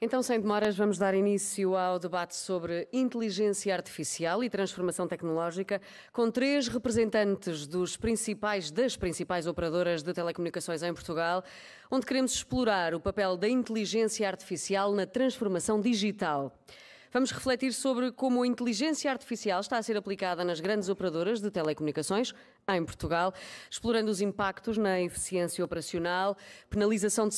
Então, sem demoras, vamos dar início ao debate sobre inteligência artificial e transformação tecnológica com três representantes das principais operadoras de telecomunicações em Portugal, onde queremos explorar o papel da inteligência artificial na transformação digital. Vamos refletir sobre como a inteligência artificial está a ser aplicada nas grandes operadoras de telecomunicações em Portugal, explorando os impactos na eficiência operacional, personalização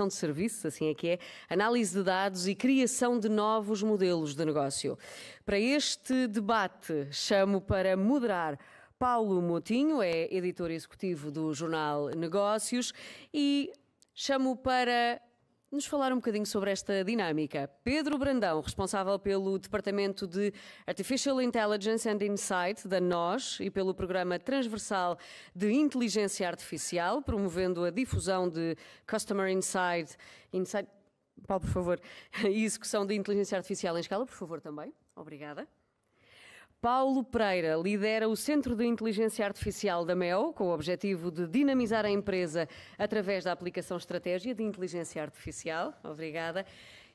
de serviços, assim é que é, análise de dados e criação de novos modelos de negócio. Para este debate, chamo para moderar Paulo Moutinho, é editor executivo do jornal Negócios, e chamo para nos falar um bocadinho sobre esta dinâmica. Pedro Brandão, responsável pelo Departamento de Artificial Intelligence and Insight da NOS e pelo Programa Transversal de Inteligência Artificial, promovendo a difusão de Customer Insight. Paulo, por favor, e execução de inteligência artificial em escala, por favor, também. Obrigada. Paulo Pereira lidera o Centro de Inteligência Artificial da MEO, com o objetivo de dinamizar a empresa através da aplicação estratégia de inteligência artificial. Obrigada.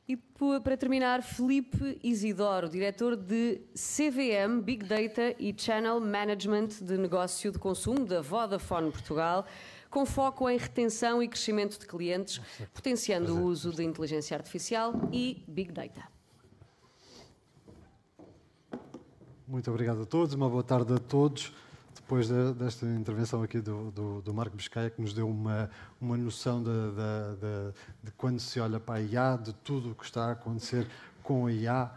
E para terminar, Filipe Isidoro, diretor de CVM, Big Data e Channel Management de Negócio de Consumo da Vodafone Portugal, com foco em retenção e crescimento de clientes, potenciando o uso de inteligência artificial e Big Data. Muito obrigado a todos, uma boa tarde a todos. Depois desta intervenção aqui do Marco Biscaia, que nos deu uma noção de quando se olha para a IA, de tudo o que está a acontecer com a IA,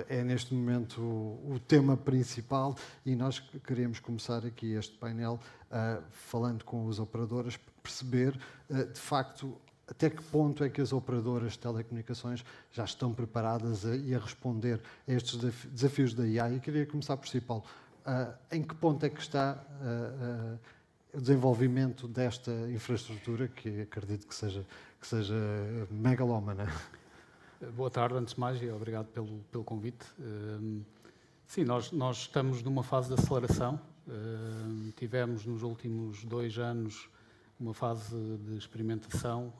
é neste momento o tema principal e nós queremos começar aqui este painel falando com os operadores, perceber de facto até que ponto é que as operadoras de telecomunicações já estão preparadas a responder a estes desafios da IA? E queria começar por si, Paulo. Em que ponto é que está o desenvolvimento desta infraestrutura, que acredito que seja megalómana? Boa tarde, antes de mais, e obrigado pelo convite. Sim, nós estamos numa fase de aceleração. Tivemos nos últimos 2 anos uma fase de experimentação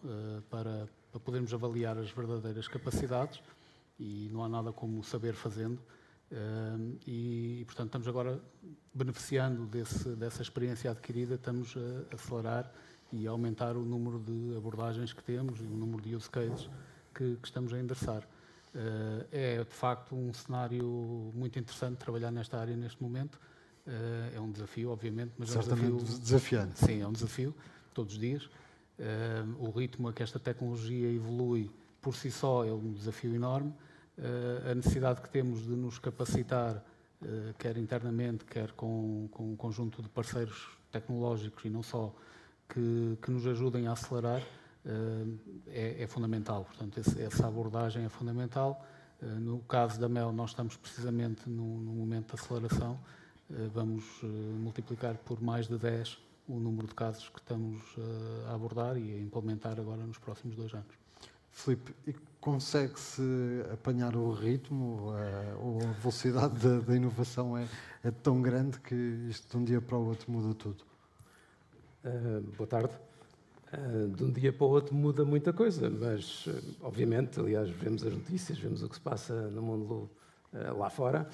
para podermos avaliar as verdadeiras capacidades e não há nada como saber fazendo. E, portanto, estamos agora beneficiando dessa experiência adquirida, estamos a acelerar e a aumentar o número de abordagens que temos e o número de use cases que estamos a endereçar. É, de facto, um cenário muito interessante trabalhar nesta área neste momento. É um desafio, obviamente, mas certamente é um desafio desafiante. Sim, é um desafio, todos os dias. O ritmo a que esta tecnologia evolui por si só é um desafio enorme. A necessidade que temos de nos capacitar, quer internamente, quer com um conjunto de parceiros tecnológicos e não só, que nos ajudem a acelerar, é fundamental. Portanto, essa abordagem é fundamental. No caso da MEL, nós estamos precisamente no momento de aceleração. Vamos multiplicar por mais de 10 o número de casos que estamos a abordar e a implementar agora nos próximos 2 anos. Filipe, e consegue-se apanhar o ritmo ou a velocidade da inovação é tão grande que isto de um dia para o outro muda tudo? Boa tarde. De um dia para o outro muda muita coisa, mas obviamente, aliás, vemos as notícias, vemos o que se passa no mundo lá fora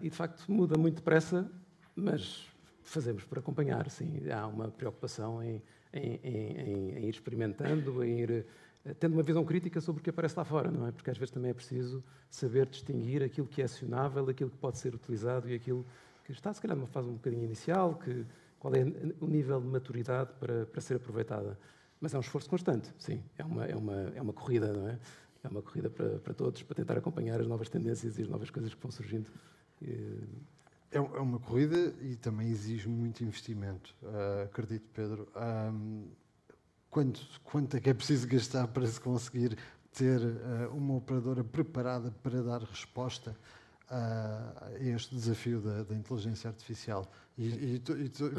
e de facto muda muito depressa, mas fazemos por acompanhar, sim. Há uma preocupação em ir experimentando, em ir tendo uma visão crítica sobre o que aparece lá fora, não é? Porque às vezes também é preciso saber distinguir aquilo que é acionável, aquilo que pode ser utilizado e aquilo que está, se calhar, numa fase um bocadinho inicial, qual é o nível de maturidade para ser aproveitada. Mas é um esforço constante, sim. É uma corrida, não é? É uma corrida para todos, para tentar acompanhar as novas tendências e as novas coisas que vão surgindo. É uma corrida e também exige muito investimento, acredito, Pedro. Quanto é que é preciso gastar para se conseguir ter uma operadora preparada para dar resposta a este desafio da inteligência artificial? E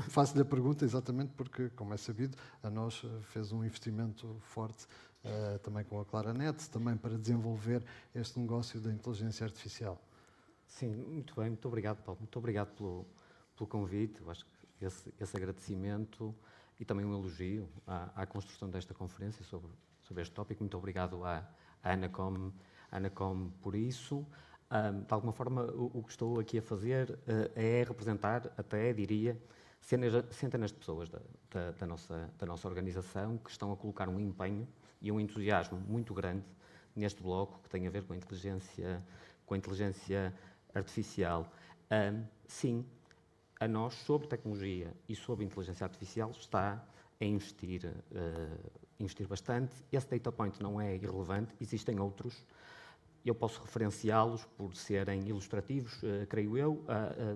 faço-lhe a pergunta exatamente porque, como é sabido, a nós fez um investimento forte também com a Claranet, também para desenvolver este negócio da inteligência artificial. Sim, muito bem, muito obrigado, Paulo. Muito obrigado pelo convite. Eu acho que esse agradecimento e também um elogio à construção desta conferência tópico. Muito obrigado à Anacom por isso. De alguma forma, o que estou aqui a fazer é representar, até diria, centenas de pessoas da nossa organização que estão a colocar um empenho e um entusiasmo muito grande neste bloco que tem a ver com a inteligência artificial. Sim, a nós, sobre tecnologia e sobre inteligência artificial, está a investir bastante. Esse data point não é irrelevante, existem outros. Eu posso referenciá-los por serem ilustrativos, creio eu.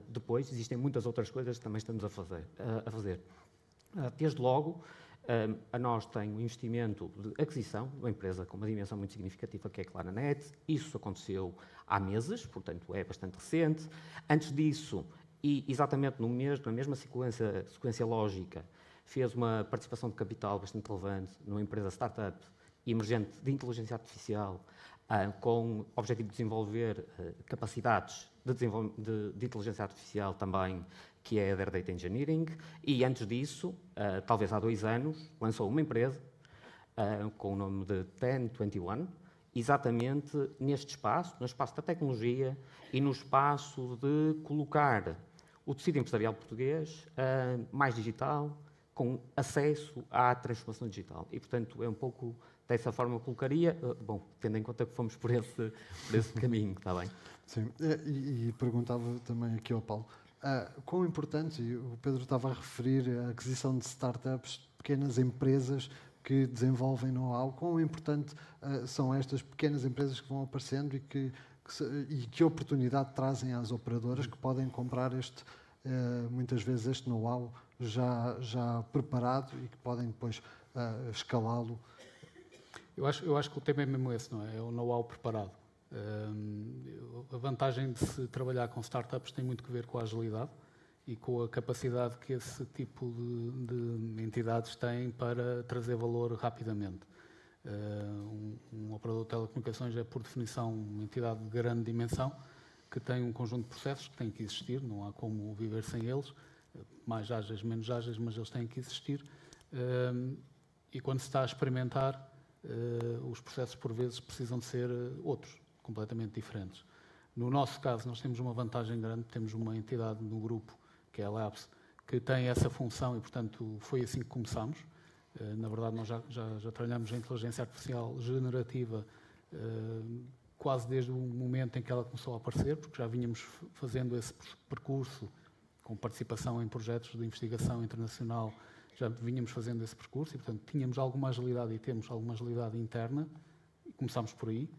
Depois, existem muitas outras coisas que também estamos a fazer. Desde logo, a nós tem um investimento de aquisição de uma empresa com uma dimensão muito significativa, que é a Claranet. Isso aconteceu há meses, portanto, é bastante recente. Antes disso, e exatamente na mesma sequência lógica, fez uma participação de capital bastante relevante numa empresa startup emergente de inteligência artificial, com o objetivo de desenvolver capacidades de inteligência artificial também, que é a Their Data Engineering, e antes disso, talvez há 2 anos, lançou uma empresa com o nome de 1021, exatamente neste espaço, no espaço da tecnologia e no espaço de colocar o tecido empresarial português mais digital, com acesso à transformação digital. E, portanto, é um pouco dessa forma que eu colocaria, tendo em conta que fomos por esse caminho, está bem? Sim, e perguntava também aqui ao Paulo, quão importante, e o Pedro estava a referir a aquisição de startups, pequenas empresas que desenvolvem know-how, quão importante são estas pequenas empresas que vão aparecendo e que oportunidade trazem às operadoras que podem comprar muitas vezes este know-how já preparado e que podem depois escalá-lo. Eu acho que o tema é mesmo esse, não é? É o know-how preparado. A vantagem de se trabalhar com startups tem muito que ver com a agilidade e com a capacidade que esse tipo de entidades têm para trazer valor rapidamente. Um operador de telecomunicações é, por definição, uma entidade de grande dimensão que tem um conjunto de processos que têm que existir, não há como viver sem eles, mais ágeis, menos ágeis, mas eles têm que existir. E quando se está a experimentar, os processos, por vezes, precisam de ser outros, completamente diferentes. No nosso caso, nós temos uma vantagem grande, temos uma entidade no grupo, que é a Labs, que tem essa função e, portanto, foi assim que começámos. Na verdade, nós já trabalhamos em inteligência artificial generativa quase desde o momento em que ela começou a aparecer, porque já vínhamos fazendo esse percurso com participação em projetos de investigação internacional, já vínhamos fazendo esse percurso e, portanto, tínhamos alguma agilidade e temos alguma agilidade interna, e começámos por aí,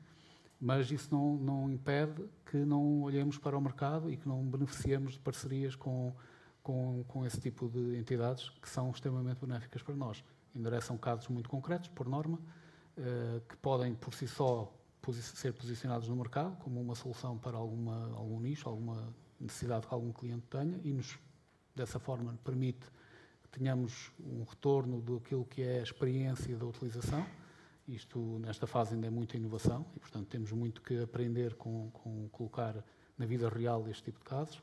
mas isso não impede que não olhemos para o mercado e que não beneficiemos de parcerias com esse tipo de entidades que são extremamente benéficas para nós. Endereçam casos muito concretos, por norma, que podem, por si só, ser posicionados no mercado como uma solução para algum nicho, alguma necessidade que algum cliente tenha e, dessa forma, permite que tenhamos um retorno daquilo que é a experiência da utilização. Isto, nesta fase, ainda é muita inovação e, portanto, temos muito que aprender com colocar na vida real este tipo de casos.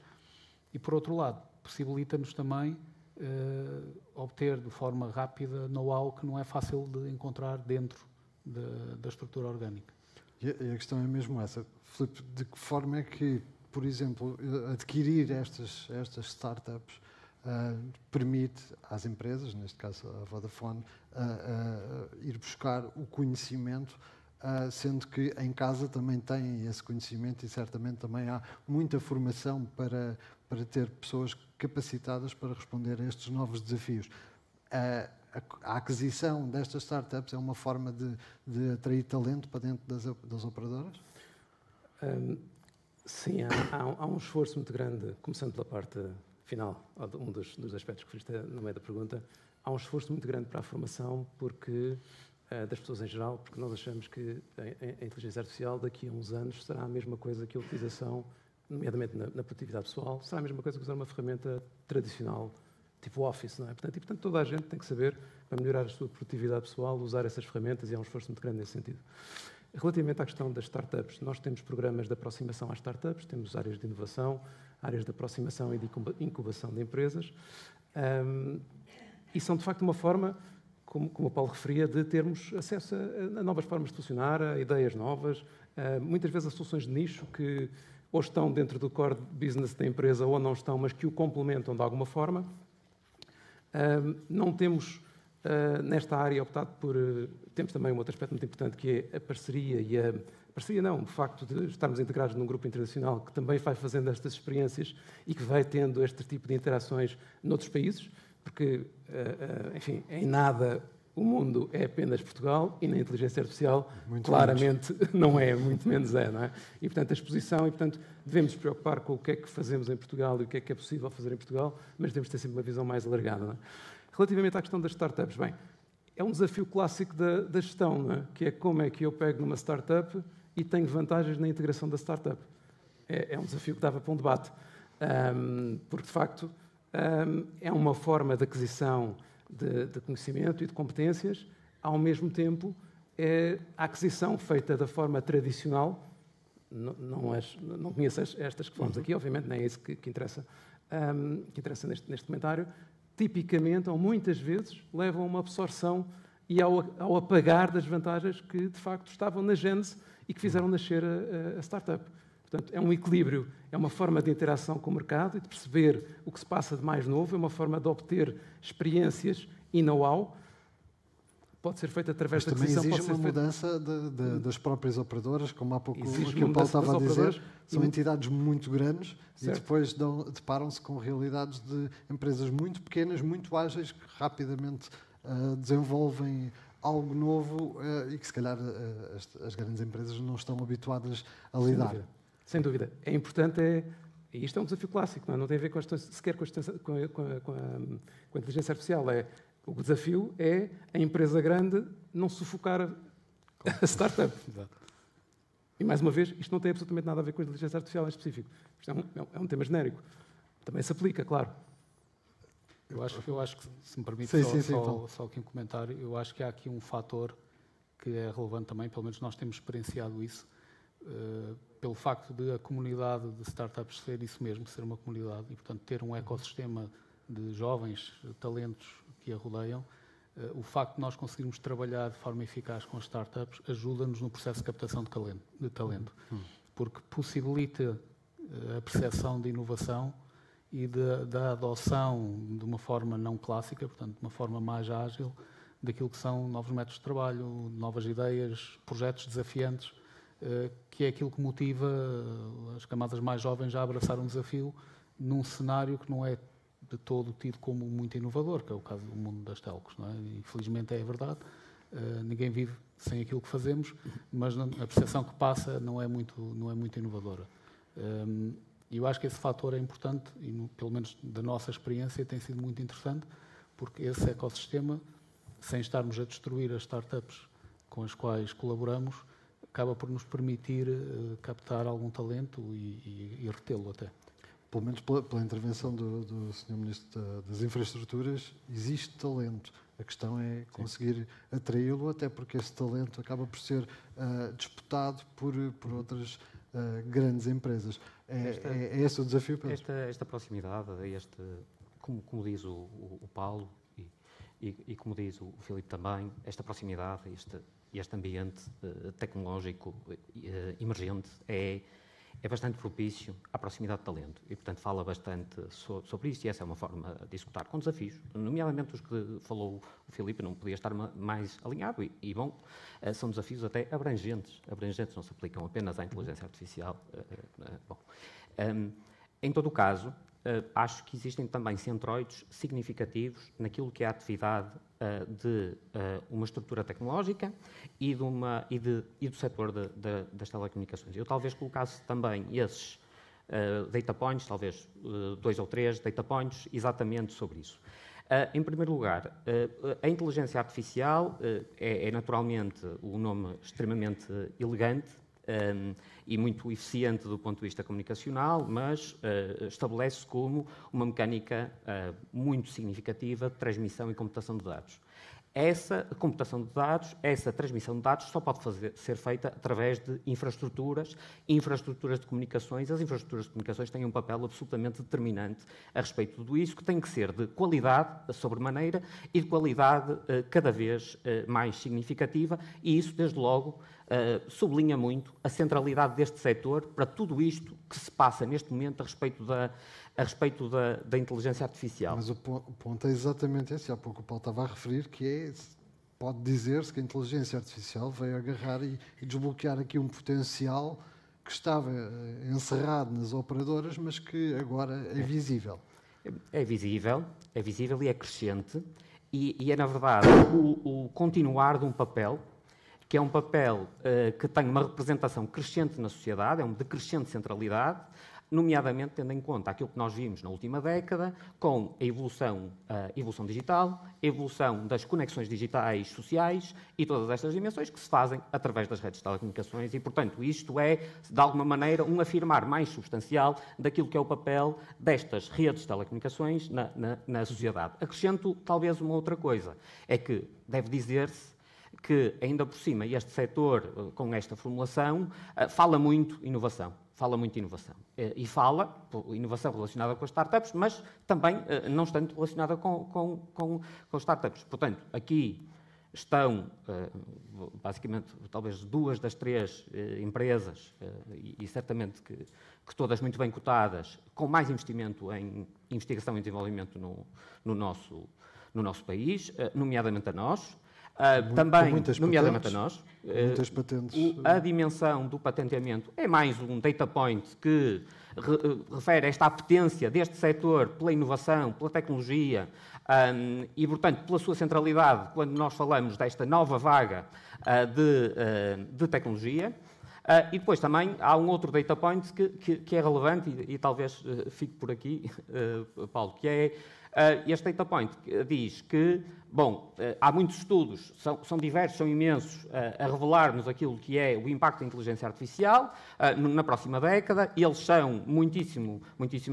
E, por outro lado, possibilita-nos também obter de forma rápida know-how que não é fácil de encontrar dentro da estrutura orgânica. E a questão é mesmo essa. Filipe, de que forma é que, por exemplo, adquirir estas startups permite às empresas, neste caso a Vodafone, ir buscar o conhecimento, sendo que em casa também têm esse conhecimento e certamente também há muita formação para ter pessoas capacitadas para responder a estes novos desafios. A aquisição destas startups é uma forma de atrair talento para dentro das operadoras? Sim, há um esforço muito grande, começando pela parte final, um dos aspectos que referiste no meio da pergunta, há um esforço muito grande para a formação das pessoas em geral, porque nós achamos que a inteligência artificial daqui a uns anos será a mesma coisa que a utilização, nomeadamente na produtividade pessoal, será a mesma coisa que usar uma ferramenta tradicional, tipo Office, não é? Portanto, toda a gente tem que saber, para melhorar a sua produtividade pessoal, usar essas ferramentas e há um esforço muito grande nesse sentido. Relativamente à questão das startups, nós temos programas de aproximação às startups, temos áreas de inovação, áreas de aproximação e de incubação de empresas, e são, de facto, uma forma como o Paulo referia, de termos acesso a novas formas de funcionar, a ideias novas, muitas vezes a soluções de nicho que ou estão dentro do core business da empresa ou não estão, mas que o complementam de alguma forma. Não temos, nesta área, optado por... temos também um outro aspecto muito importante, que é a parceria e a... Parceria não, o facto de estarmos integrados num grupo internacional que também vai fazendo estas experiências e que vai tendo este tipo de interações noutros países, porque, enfim, em nada o mundo é apenas Portugal e na inteligência artificial muito claramente menos. Não é, muito menos é, não é? E, portanto, a exposição, e, portanto, devemos nos preocupar com o que é que fazemos em Portugal e o que é possível fazer em Portugal, mas devemos ter sempre uma visão mais alargada, não é? Relativamente à questão das startups, bem, é um desafio clássico da gestão, não é? Que é como é que eu pego numa startup e tenho vantagens na integração da startup. É um desafio que dava para um debate, porque, de facto, é uma forma de aquisição de conhecimento e de competências, ao mesmo tempo é a aquisição feita da forma tradicional, não conheço estas que falamos aqui, obviamente, não é isso que interessa, neste comentário, tipicamente, ou muitas vezes, levam a uma absorção e ao apagar das vantagens que, de facto, estavam na gênese e que fizeram nascer a startup. Portanto, é um equilíbrio, é uma forma de interação com o mercado e de perceber o que se passa de mais novo, é uma forma de obter experiências e know-how. Pode ser feita através da aquisição. Também exige uma mudança das próprias operadoras, como há pouco que o Paulo estava a dizer, são entidades muito grandes certo. E depois deparam-se com realidades de empresas muito pequenas, muito ágeis, que rapidamente desenvolvem algo novo e que se calhar as grandes empresas não estão habituadas a lidar. Sem dúvida. É importante, e isto é um desafio clássico, não tem a ver sequer com a inteligência artificial. O desafio é a empresa grande não sufocar a startup. E, mais uma vez, isto não tem absolutamente nada a ver com a inteligência artificial em específico. Isto é um tema genérico. Também se aplica, claro. Eu acho que, se me permite só aqui um comentário, eu acho que há aqui um fator que é relevante também, pelo menos nós temos experienciado isso, pelo facto de a comunidade de startups ser isso mesmo, ser uma comunidade e, portanto, ter um ecossistema de jovens talentos que a rodeiam, o facto de nós conseguirmos trabalhar de forma eficaz com as startups ajuda-nos no processo de captação de talento, porque possibilita a percepção de inovação e da adoção de uma forma não clássica, portanto, de uma forma mais ágil, daquilo que são novos métodos de trabalho, novas ideias, projetos desafiantes, que é aquilo que motiva as camadas mais jovens a abraçar um desafio num cenário que não é de todo tido como muito inovador, que é o caso do mundo das telcos, não é? Infelizmente é verdade, ninguém vive sem aquilo que fazemos, mas a percepção que passa não é muito inovadora. E eu acho que esse fator é importante e, pelo menos da nossa experiência, tem sido muito interessante, porque esse ecossistema, sem estarmos a destruir as startups com as quais colaboramos, acaba por nos permitir captar algum talento e retê-lo até. Pelo menos pela intervenção do Sr. Ministro das Infraestruturas, existe talento. A questão é conseguir atraí-lo, até porque esse talento acaba por ser disputado por outras grandes empresas. É esse o desafio, Pedro? Esta proximidade, como diz o Paulo e como diz o Filipe também, esta proximidade, este ambiente tecnológico emergente é bastante propício à proximidade de talento e, portanto, fala bastante sobre isso e essa é uma forma de executar com desafios, nomeadamente os que falou o Filipe, não podia estar mais alinhado e bom, são desafios até abrangentes, não se aplicam apenas à inteligência artificial. Em todo o caso, acho que existem também centroides significativos naquilo que é a atividade de uma estrutura tecnológica e do setor das telecomunicações. Eu talvez colocasse também esses data points, talvez 2 ou 3 data points, exatamente sobre isso. Em primeiro lugar, a inteligência artificial é naturalmente um nome extremamente elegante e muito eficiente do ponto de vista comunicacional, mas estabelece como uma mecânica muito significativa de transmissão e computação de dados. Essa computação de dados, essa transmissão de dados só pode ser feita através de infraestruturas de comunicações. As infraestruturas de comunicações têm um papel absolutamente determinante a respeito de tudo isso, que tem que ser de qualidade sobremaneira e de qualidade cada vez mais significativa, e isso, desde logo, sublinha muito a centralidade deste setor para tudo isto que se passa neste momento a respeito da inteligência artificial. Mas o ponto é exatamente esse. Há pouco o Paulo estava a referir que pode dizer-se que a inteligência artificial veio agarrar e desbloquear aqui um potencial que estava encerrado nas operadoras, mas que agora é visível. É visível e é crescente, e é, na verdade, o continuar de um papel, que é um papel que tem uma representação crescente na sociedade, é um de crescente centralidade, nomeadamente tendo em conta aquilo que nós vimos na última década, com a evolução digital, a evolução das conexões digitais sociais e todas estas dimensões que se fazem através das redes de telecomunicações e, portanto, isto é, de alguma maneira, um afirmar mais substancial daquilo que é o papel destas redes de telecomunicações na sociedade. Acrescento, talvez, uma outra coisa, é que deve dizer-se que, ainda por cima, este setor, com esta formulação, fala muito inovação. E fala inovação relacionada com as startups, mas também não estando relacionada com startups. Portanto, aqui estão, basicamente, talvez 2 das 3 empresas, e certamente que todas muito bem cotadas, com mais investimento em investigação e desenvolvimento no nosso país, nomeadamente a nós. Também, nomeadamente a nós, muitas patentes. A dimensão do patenteamento é mais um data point que refere a esta apetência deste setor pela inovação, pela tecnologia e, portanto, pela sua centralidade quando nós falamos desta nova vaga de tecnologia. E depois também há um outro data point que é relevante e talvez fique por aqui, Paulo, que é este data point diz que, bom, há muitos estudos, são diversos, são imensos, a revelar-nos aquilo que é o impacto da inteligência artificial na próxima década. Eles são muitíssimo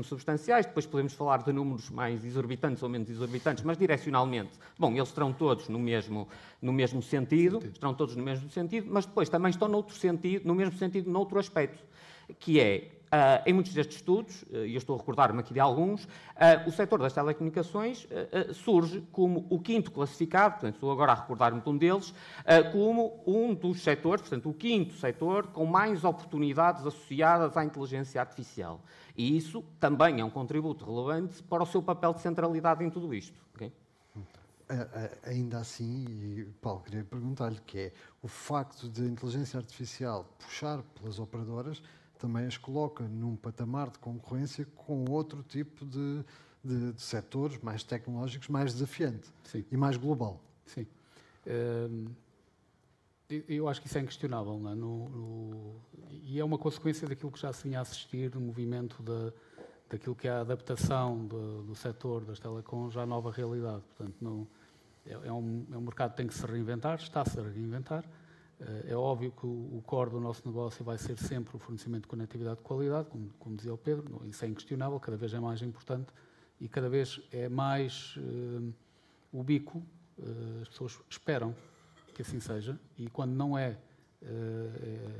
substanciais. Depois podemos falar de números mais exorbitantes ou menos exorbitantes, mas direcionalmente, bom, eles estarão todos no mesmo sentido, mas depois também estão no mesmo sentido, noutro aspecto, que é, em muitos destes estudos, e eu estou a recordar-me aqui de alguns, o setor das telecomunicações surge como o 5º classificado, portanto, estou agora a recordar-me de um deles, como um dos setores, portanto, o 5º setor com mais oportunidades associadas à inteligência artificial. E isso também é um contributo relevante para o seu papel de centralidade em tudo isto. Okay? Ainda assim, e Paulo, queria perguntar-lhe que é o facto de a inteligência artificial puxar pelas operadoras também as coloca num patamar de concorrência com outro tipo de setores mais tecnológicos, mais desafiante. Sim. E mais global. Sim. Eu acho que isso é inquestionável, não é? E é uma consequência daquilo que já se vinha a assistir no movimento daquilo que é a adaptação do setor das telecoms à nova realidade. Portanto, é um mercado que tem que se reinventar, está-se a reinventar. É óbvio que o core do nosso negócio vai ser sempre o fornecimento de conectividade de qualidade, como dizia o Pedro, isso é inquestionável, cada vez é mais importante e cada vez é mais ubíquo, as pessoas esperam que assim seja, e quando não é,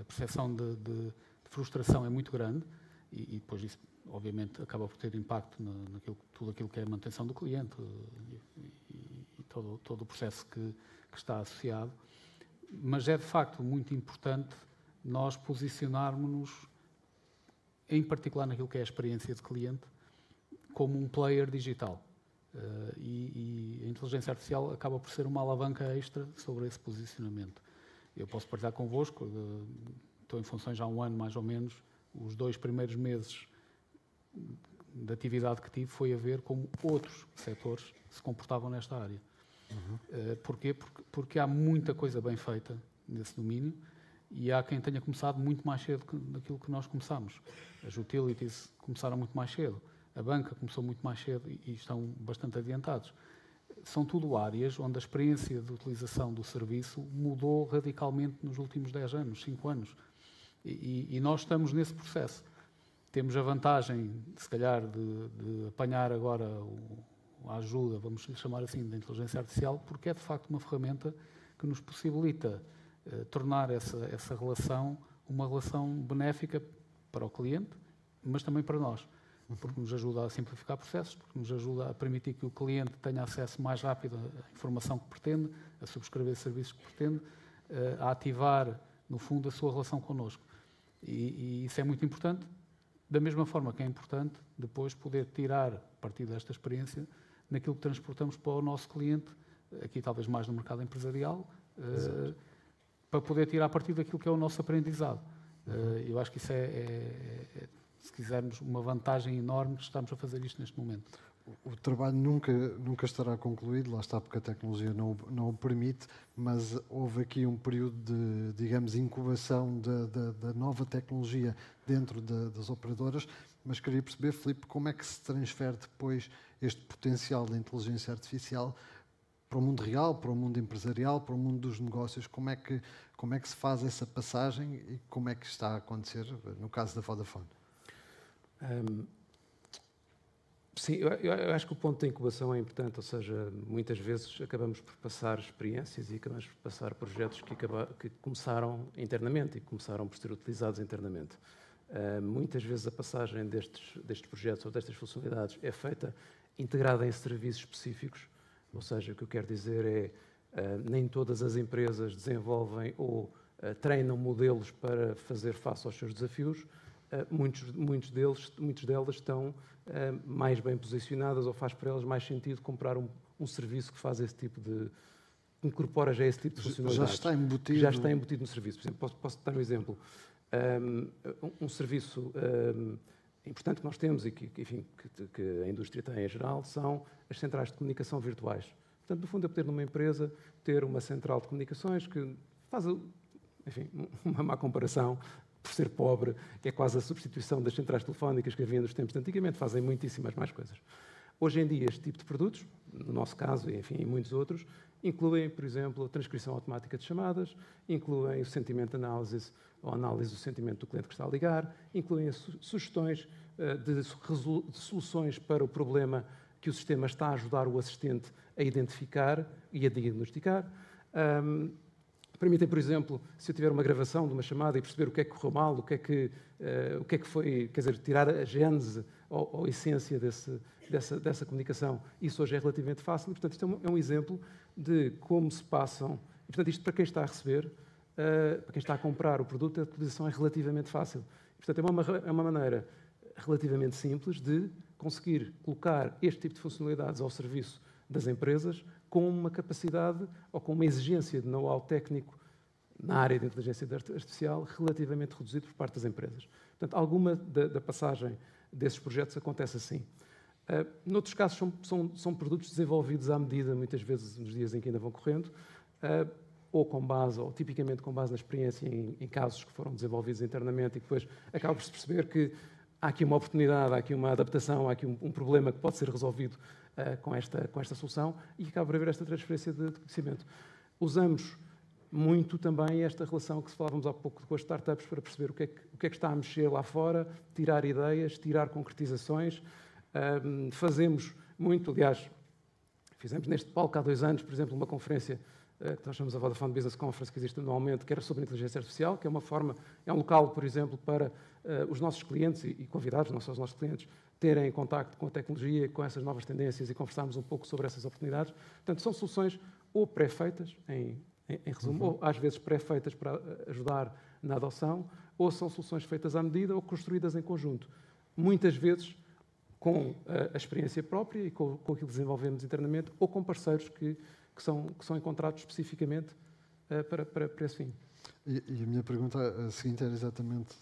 a percepção de frustração é muito grande, e depois isso, obviamente, acaba por ter impacto tudo aquilo que é a manutenção do cliente e todo o processo que está associado. Mas é, de facto, muito importante nós posicionarmos-nos, em particular naquilo que é a experiência de cliente, como um player digital. E a inteligência artificial acaba por ser uma alavanca extra sobre esse posicionamento. Eu posso partilhar convosco, estou em funções há um ano mais ou menos, os 2 primeiros meses de atividade que tive foi a ver como outros setores se comportavam nesta área. Porquê? Porque há muita coisa bem feita nesse domínio e há quem tenha começado muito mais cedo daquilo que nós começamos. As utilities começaram muito mais cedo, a banca começou muito mais cedo e estão bastante adiantados. São tudo áreas onde a experiência de utilização do serviço mudou radicalmente nos últimos 10 anos, 5 anos. E nós estamos nesse processo. Temos a vantagem, se calhar, de apanhar agora a ajuda, vamos lhe chamar assim, da inteligência artificial, porque é de facto uma ferramenta que nos possibilita tornar essa relação uma relação benéfica para o cliente, mas também para nós, porque nos ajuda a simplificar processos, porque nos ajuda a permitir que o cliente tenha acesso mais rápido à informação que pretende, a subscrever serviços que pretende, a ativar, no fundo, a sua relação connosco. E isso é muito importante, da mesma forma que é importante depois poder tirar, a partir desta experiência, naquilo que transportamos para o nosso cliente, aqui talvez mais no mercado empresarial, para poder tirar a partir daquilo que é o nosso aprendizado. Eu acho que isso se quisermos, uma vantagem enorme que estamos a fazer isto neste momento. O trabalho nunca estará concluído, lá está, porque a tecnologia não o permite, mas houve aqui um período de, digamos, incubação da nova tecnologia dentro das operadoras, mas queria perceber, Filipe, como é que se transfere depois este potencial da inteligência artificial para o mundo real, para o mundo empresarial, para o mundo dos negócios? Como é que se faz essa passagem e como é que está a acontecer no caso da Vodafone? Sim, eu acho que o ponto da incubação é importante, ou seja, muitas vezes acabamos por passar experiências e acabamos por passar projetos que começaram internamente e que começaram por ser utilizados internamente. Muitas vezes a passagem destes projetos ou destas funcionalidades é feita integrada em serviços específicos, ou seja, o que eu quero dizer é nem todas as empresas desenvolvem ou treinam modelos para fazer face aos seus desafios. Muitos delas estão mais bem posicionadas ou faz para elas mais sentido comprar um serviço que faz esse tipo de... incorpora já esse tipo de funcionalidade. Já está embutido no serviço. Por exemplo, posso dar um exemplo. Um serviço importante que nós temos e que a indústria tem em geral são as centrais de comunicação virtuais. Portanto, no fundo, é poder numa empresa ter uma central de comunicações que faz, enfim, uma má comparação, por ser pobre, é quase a substituição das centrais telefónicas que havia nos tempos de antigamente, fazem muitíssimas mais coisas. Hoje em dia, este tipo de produtos, no nosso caso e enfim, em muitos outros, incluem, por exemplo, a transcrição automática de chamadas, incluem o sentimento de análise ou análise do sentimento do cliente que está a ligar, incluem sugestões de soluções para o problema que o sistema está a ajudar o assistente a identificar e a diagnosticar. Permitem, por exemplo, se eu tiver uma gravação de uma chamada e perceber o que é que correu mal, o que é que foi, quer dizer, tirar a gênese ou a essência dessa comunicação. Isso hoje é relativamente fácil e, portanto, isto é um exemplo de como se passam... E, portanto, isto para quem está a receber, para quem está a comprar o produto, a utilização é relativamente fácil. E, portanto, é uma maneira relativamente simples de conseguir colocar este tipo de funcionalidades ao serviço das empresas com uma capacidade ou com uma exigência de know-how técnico na área de inteligência artificial relativamente reduzido por parte das empresas. Portanto, alguma da passagem desses projetos acontece assim. Noutros casos, são produtos desenvolvidos à medida, muitas vezes nos dias em que ainda vão correndo, ou tipicamente com base na experiência em casos que foram desenvolvidos internamente e que depois acaba por se perceber que há aqui uma oportunidade, há aqui uma adaptação, há aqui um problema que pode ser resolvido com esta solução e acaba por haver esta transferência de conhecimento. Usamos muito também esta relação que falávamos há pouco com as startups para perceber o que é que está a mexer lá fora, tirar ideias, tirar concretizações. Fazemos muito, aliás, fizemos neste palco há 2 anos, por exemplo, uma conferência que nós chamamos a Vodafone Business Conference, que existe anualmente, que era sobre inteligência artificial, que é um local, por exemplo, para os nossos clientes e convidados, não só os nossos clientes, terem contacto com a tecnologia, com essas novas tendências e conversarmos um pouco sobre essas oportunidades. Portanto, são soluções ou pré-feitas, em resumo, ou às vezes pré-feitas para ajudar na adoção, ou são soluções feitas à medida ou construídas em conjunto. Muitas vezes com a experiência própria e com aquilo que desenvolvemos internamente, ou com parceiros que são encontrados especificamente para esse fim. E a minha pergunta seguinte era exatamente,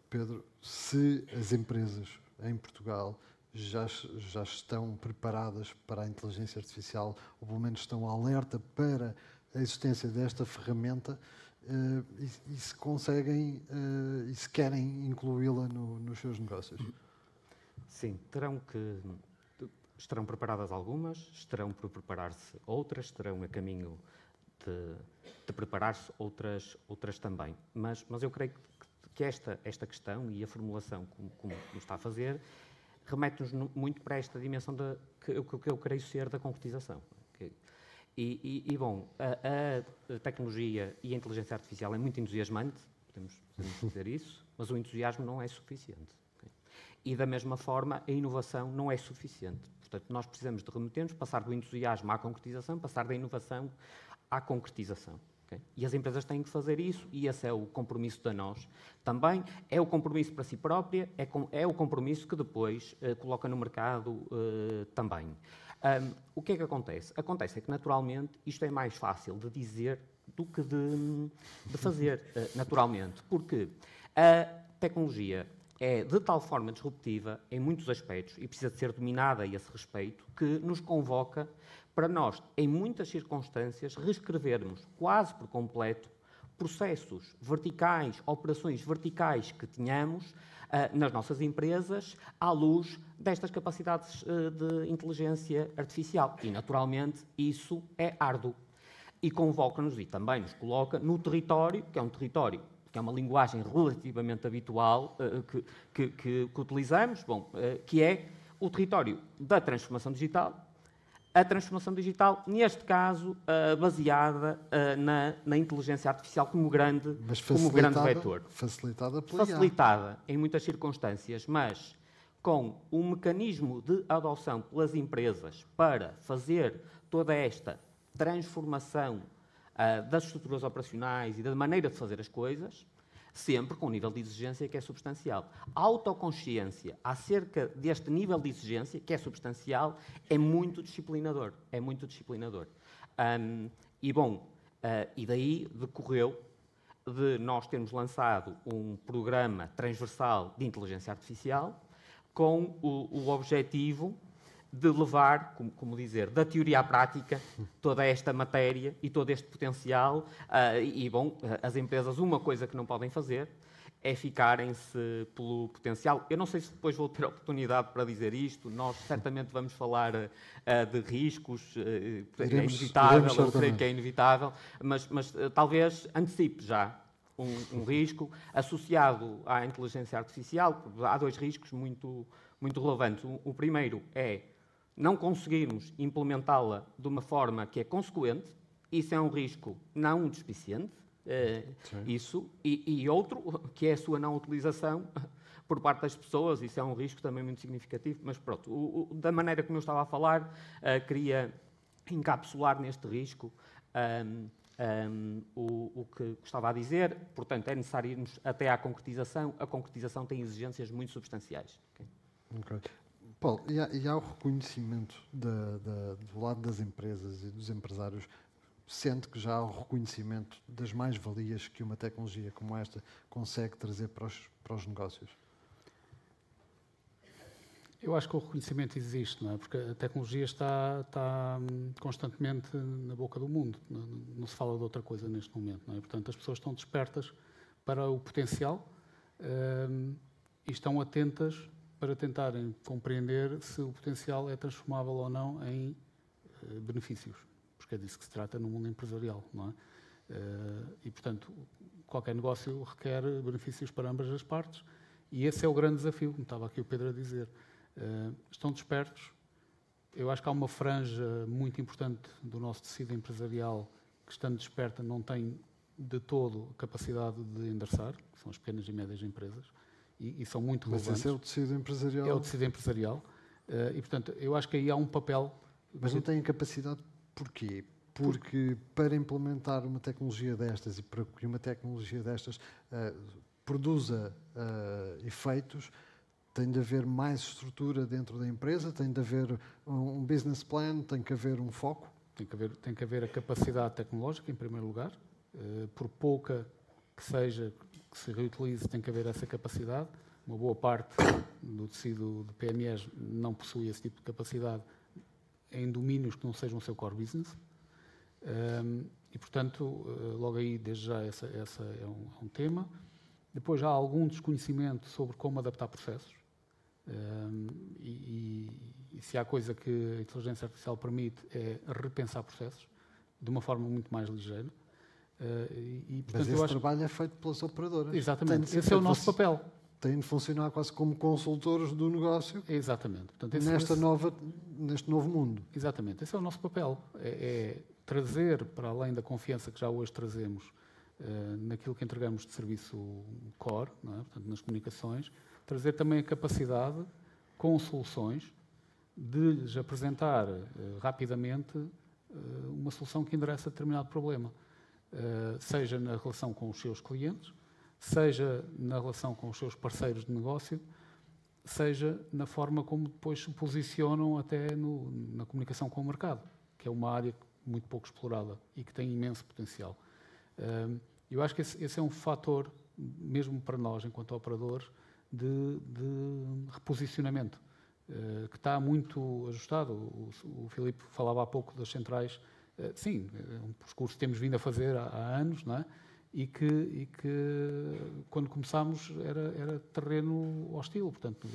Pedro, se as empresas em Portugal já estão preparadas para a inteligência artificial, ou pelo menos estão alerta para a existência desta ferramenta, e se conseguem e se querem incluí-la nos seus negócios. Sim, estarão preparadas algumas, estarão por preparar-se outras, estarão a caminho de preparar-se outras também. Mas eu creio que esta questão e a formulação como está a fazer remete-nos muito para esta dimensão que eu creio ser da concretização. Bom, a tecnologia e a inteligência artificial é muito entusiasmante, podemos dizer isso, mas o entusiasmo não é suficiente. E, da mesma forma, a inovação não é suficiente. Portanto, nós precisamos de remeter-nos, passar do entusiasmo à concretização, passar da inovação à concretização. Okay? E as empresas têm que fazer isso, e esse é o compromisso de nós. Também é o compromisso para si própria, é o compromisso que depois coloca no mercado também. O que é que acontece? Acontece que, naturalmente, isto é mais fácil de dizer do que de fazer, naturalmente, porque a tecnologia é de tal forma disruptiva em muitos aspectos e precisa de ser dominada a esse respeito, que nos convoca para nós, em muitas circunstâncias, reescrevermos quase por completo processos verticais, operações verticais que tínhamos nas nossas empresas à luz destas capacidades de inteligência artificial. E, naturalmente, isso é árduo. E convoca-nos e também nos coloca no território, que é um território que é uma linguagem relativamente habitual que utilizamos, que é o território da transformação digital. A transformação digital, neste caso, baseada na inteligência artificial como grande vetor. Facilitada pela IA. Facilitada em muitas circunstâncias, mas com um mecanismo de adoção pelas empresas para fazer toda esta transformação das estruturas operacionais e da maneira de fazer as coisas, sempre com um nível de exigência que é substancial. A autoconsciência acerca deste nível de exigência, que é substancial, é muito disciplinador. É muito disciplinador. E daí decorreu de nós termos lançado um programa transversal de inteligência artificial com o objetivo de levar, da teoria à prática, toda esta matéria e todo este potencial. As empresas, uma coisa que não podem fazer é ficarem-se pelo potencial. Eu não sei se depois vou ter a oportunidade para dizer isto, nós certamente vamos falar de riscos, é inevitável, eu creio que é inevitável, mas talvez antecipe já um risco associado à inteligência artificial. Há dois riscos muito relevantes. O primeiro é não conseguirmos implementá-la de uma forma que é consequente. Isso é um risco não despiciente. Isso. E outro, que é a sua não utilização por parte das pessoas. Isso é um risco também muito significativo. Mas pronto, da maneira como eu estava a falar, queria encapsular neste risco o que estava a dizer. Portanto, é necessário irmos até à concretização. A concretização tem exigências muito substanciais. Okay. Paulo, e há o reconhecimento do lado das empresas e dos empresários? Sente que já há o reconhecimento das mais-valias que uma tecnologia como esta consegue trazer para os negócios? Eu acho que o reconhecimento existe, não é? Porque a tecnologia está constantemente na boca do mundo. Não se fala de outra coisa neste momento, não é? Portanto, as pessoas estão despertas para o potencial e estão atentas para tentarem compreender se o potencial é transformável ou não em benefícios, porque é disso que se trata no mundo empresarial, não é? E, portanto, qualquer negócio requer benefícios para ambas as partes, e esse é o grande desafio, como estava aqui o Pedro a dizer. Estão despertos. Eu acho que há uma franja muito importante do nosso tecido empresarial que, estando desperta, não tem de todo a capacidade de endereçar, que são as pequenas e médias empresas, e são muito relevantes. Mas esse é o tecido empresarial? É o tecido empresarial. E, portanto, eu acho que aí há um papel... Mas não têm capacidade porquê? Porque para implementar uma tecnologia destas e para que uma tecnologia destas produza efeitos, tem de haver mais estrutura dentro da empresa, tem de haver um business plan, tem que haver um foco? Tem que haver a capacidade tecnológica, em primeiro lugar. Por pouca que seja, que se reutilize, tem que haver essa capacidade. Uma boa parte do tecido de PMEs não possui esse tipo de capacidade em domínios que não sejam o seu core business. E, portanto, logo aí, desde já, essa é um tema. Depois já há algum desconhecimento sobre como adaptar processos. E se há coisa que a inteligência artificial permite é repensar processos de uma forma muito mais ligeira. Mas esse trabalho é feito pelas operadoras. Exatamente, esse é o nosso papel. Têm de funcionar quase como consultores do negócio. Exatamente. Portanto, neste novo mundo. Exatamente, esse é o nosso papel. É trazer, para além da confiança que já hoje trazemos naquilo que entregamos de serviço core, não é? Portanto, nas comunicações, trazer também a capacidade, com soluções, de lhes apresentar rapidamente uma solução que endereça determinado problema. Seja na relação com os seus clientes, seja na relação com os seus parceiros de negócio, seja na forma como depois se posicionam até na comunicação com o mercado, que é uma área muito pouco explorada e que tem imenso potencial. Eu acho que esse é um fator, mesmo para nós, enquanto operadores, de reposicionamento, que está muito ajustado. O Filipe falava há pouco das centrais. Sim, é um percurso que temos vindo a fazer há anos, não é? E que quando começámos era terreno hostil, portanto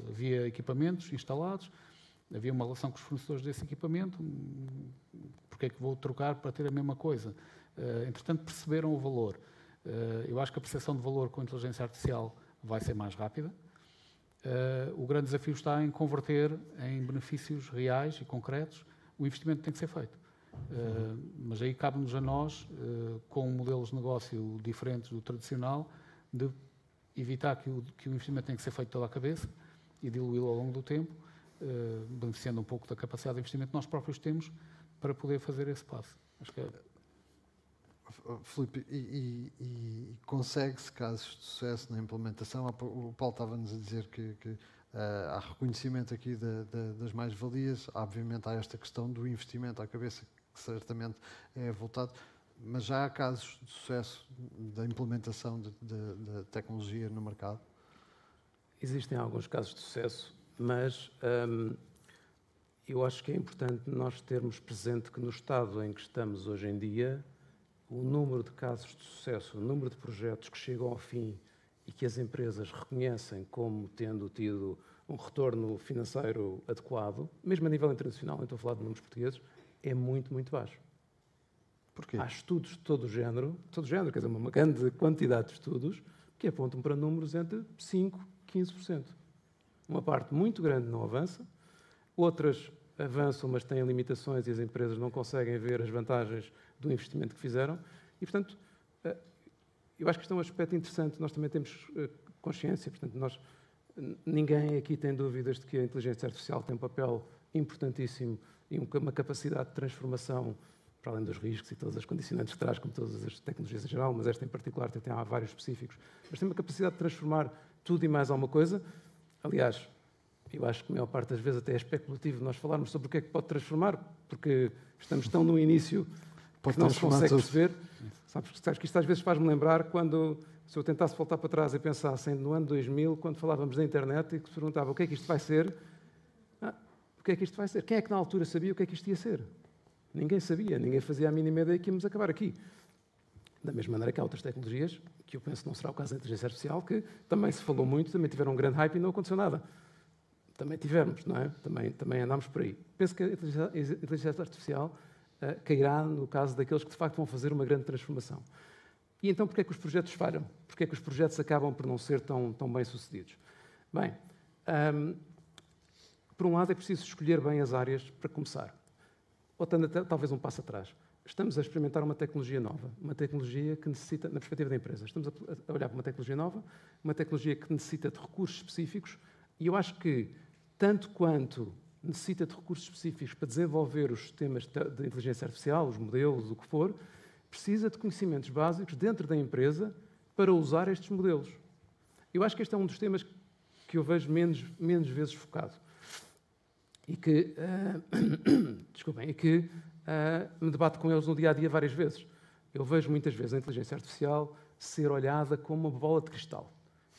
havia equipamentos instalados, havia uma relação com os fornecedores desse equipamento, porque é que vou trocar para ter a mesma coisa? Entretanto perceberam o valor. Eu acho que a percepção de valor com a inteligência artificial vai ser mais rápida. O grande desafio está em converter em benefícios reais e concretos. O investimento tem que ser feito. Mas aí cabe-nos a nós, com modelos de negócio diferentes do tradicional, de evitar que o investimento tenha que ser feito toda a cabeça e diluí-lo ao longo do tempo, beneficiando um pouco da capacidade de investimento que nós próprios temos para poder fazer esse passo. Acho que Filipe, e consegue-se casos de sucesso na implementação? O Paulo estava-nos a dizer que há reconhecimento aqui das mais-valias, obviamente há esta questão do investimento à cabeça, que certamente é voltado, mas já há casos de sucesso da implementação de tecnologia no mercado? Existem alguns casos de sucesso, mas eu acho que é importante nós termos presente que no estado em que estamos hoje em dia, o número de casos de sucesso, o número de projetos que chegam ao fim e que as empresas reconhecem como tendo tido um retorno financeiro adequado, mesmo a nível internacional, não estou a falar de números portugueses, é muito, muito baixo. Porquê? Há estudos de todo o género, quer dizer, uma grande quantidade de estudos que apontam para números entre 5% e 15%. Uma parte muito grande não avança, outras avançam, mas têm limitações e as empresas não conseguem ver as vantagens do investimento que fizeram. E, portanto, eu acho que isto é um aspecto interessante. Nós também temos consciência, portanto, ninguém aqui tem dúvidas de que a inteligência artificial tem um papel importantíssimo e uma capacidade de transformação, para além dos riscos e todas as condicionantes que traz, como todas as tecnologias em geral, mas esta em particular tem vários específicos, mas tem uma capacidade de transformar tudo e mais alguma coisa. Aliás, eu acho que a maior parte das vezes até é especulativo nós falarmos sobre o que é que pode transformar, porque estamos tão no início que não se consegue perceber. Sabes que isto às vezes faz-me lembrar quando, se eu tentasse voltar para trás e pensasse no ano 2000, quando falávamos da internet e que se perguntava o que é que isto vai ser, o que é que isto vai ser? Quem é que na altura sabia o que é que isto ia ser? Ninguém sabia, ninguém fazia a mínima ideia que íamos acabar aqui. Da mesma maneira que há outras tecnologias, que eu penso que não será o caso da inteligência artificial, que também se falou muito, também tiveram um grande hype e não aconteceu nada. Também tivemos, não é? Também andámos por aí. Penso que a inteligência artificial cairá no caso daqueles que de facto vão fazer uma grande transformação. E então porquê é que os projetos falham? Porquê é que os projetos acabam por não ser tão bem sucedidos? Bem, por um lado é preciso escolher bem as áreas para começar. Voltando talvez um passo atrás. Estamos a experimentar uma tecnologia nova, uma tecnologia que necessita, na perspectiva da empresa, estamos a olhar para uma tecnologia nova, uma tecnologia que necessita de recursos específicos, e eu acho que, tanto quanto necessita de recursos específicos para desenvolver os sistemas de inteligência artificial, os modelos, o que for, precisa de conhecimentos básicos dentro da empresa para usar estes modelos. Eu acho que este é um dos temas que eu vejo menos vezes focado. E que, me debato com eles no dia-a-dia várias vezes. Eu vejo muitas vezes a inteligência artificial ser olhada como uma bola de cristal.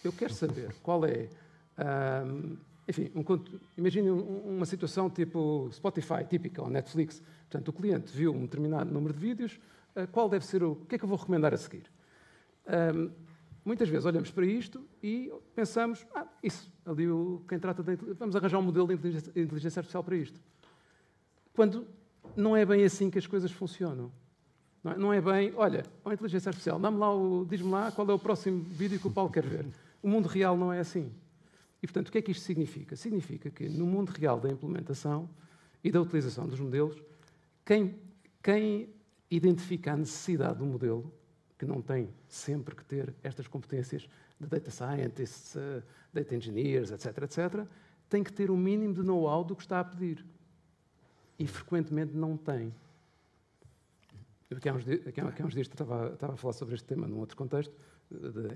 Eu quero saber qual é... enfim, imagine uma situação tipo Spotify, típica, ou Netflix. Portanto, o cliente viu um determinado número de vídeos, qual deve ser o que é que eu vou recomendar a seguir? Muitas vezes olhamos para isto e pensamos, isso, ali quem trata vamos arranjar um modelo de inteligência artificial para isto. Quando não é bem assim que as coisas funcionam. Não é bem, olha, a inteligência artificial, diz-me lá qual é o próximo vídeo que o Paulo quer ver. O mundo real não é assim. E, portanto, o que é que isto significa? Significa que, no mundo real da implementação e da utilização dos modelos, quem identifica a necessidade do modelo, que não tem sempre que ter estas competências de data scientists, data engineers, etc., etc., tem que ter o mínimo de know-how do que está a pedir. E, frequentemente, não tem. Aqui há uns dias estava a falar sobre este tema num outro contexto,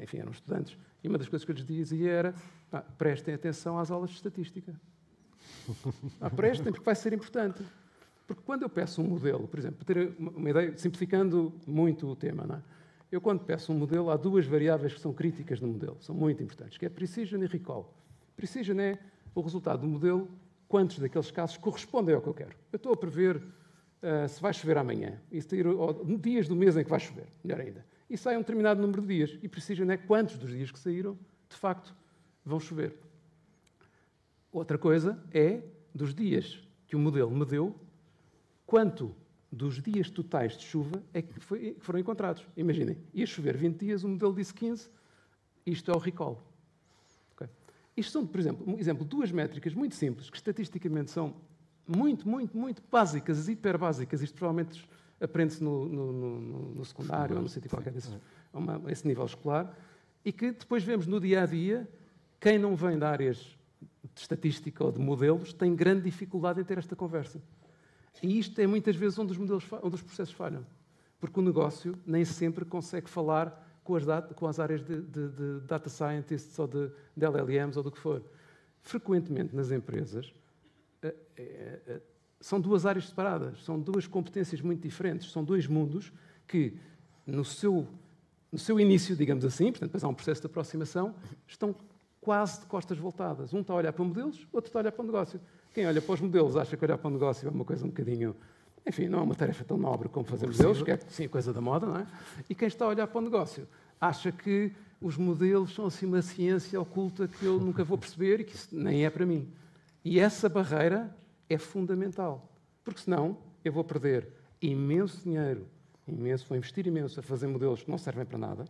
enfim, eram estudantes, e uma das coisas que eu lhes dizia era, prestem atenção às aulas de estatística. Prestem, porque vai ser importante. Porque quando eu peço um modelo, por exemplo, para ter uma ideia, simplificando muito o tema, não é? Eu quando peço um modelo, há duas variáveis que são críticas no modelo, são muito importantes, que é precision e recall. Precision é o resultado do modelo, quantos daqueles casos correspondem ao que eu quero. Eu estou a prever se vai chover amanhã, e dias do mês em que vai chover, melhor ainda. E sai um determinado número de dias, e precision é quantos dos dias que saíram, de facto, vão chover. Outra coisa é, dos dias que o modelo me deu, quanto dos dias totais de chuva é que foram encontrados. Imaginem, ia chover 20 dias, o modelo disse 15, isto é o recall. Okay? Isto são, por exemplo, duas métricas muito simples, que estatisticamente são muito básicas, hiper básicas. Isto provavelmente aprende-se no secundário ou no sítio qualquer desses, a esse nível escolar, e que depois vemos no dia-a-dia, quem não vem de áreas de estatística ou de modelos tem grande dificuldade em ter esta conversa. E isto é muitas vezes onde os processos falham. Porque o negócio nem sempre consegue falar com as áreas de data scientists ou de LLMs ou do que for. Frequentemente nas empresas são duas áreas separadas, são duas competências muito diferentes, são dois mundos que no seu início, digamos assim, portanto depois há um processo de aproximação, estão quase de costas voltadas. Um está a olhar para modelos, outro está a olhar para o negócio. Quem olha para os modelos acha que olhar para o negócio é uma coisa um bocadinho... Enfim, não é uma tarefa tão nobre como fazer modelos, que é sim, coisa da moda, não é? E quem está a olhar para o negócio acha que os modelos são assim uma ciência oculta que eu nunca vou perceber e que isso nem é para mim. E essa barreira é fundamental, porque senão eu vou perder imenso dinheiro, vou investir imenso a fazer modelos que não servem para nada,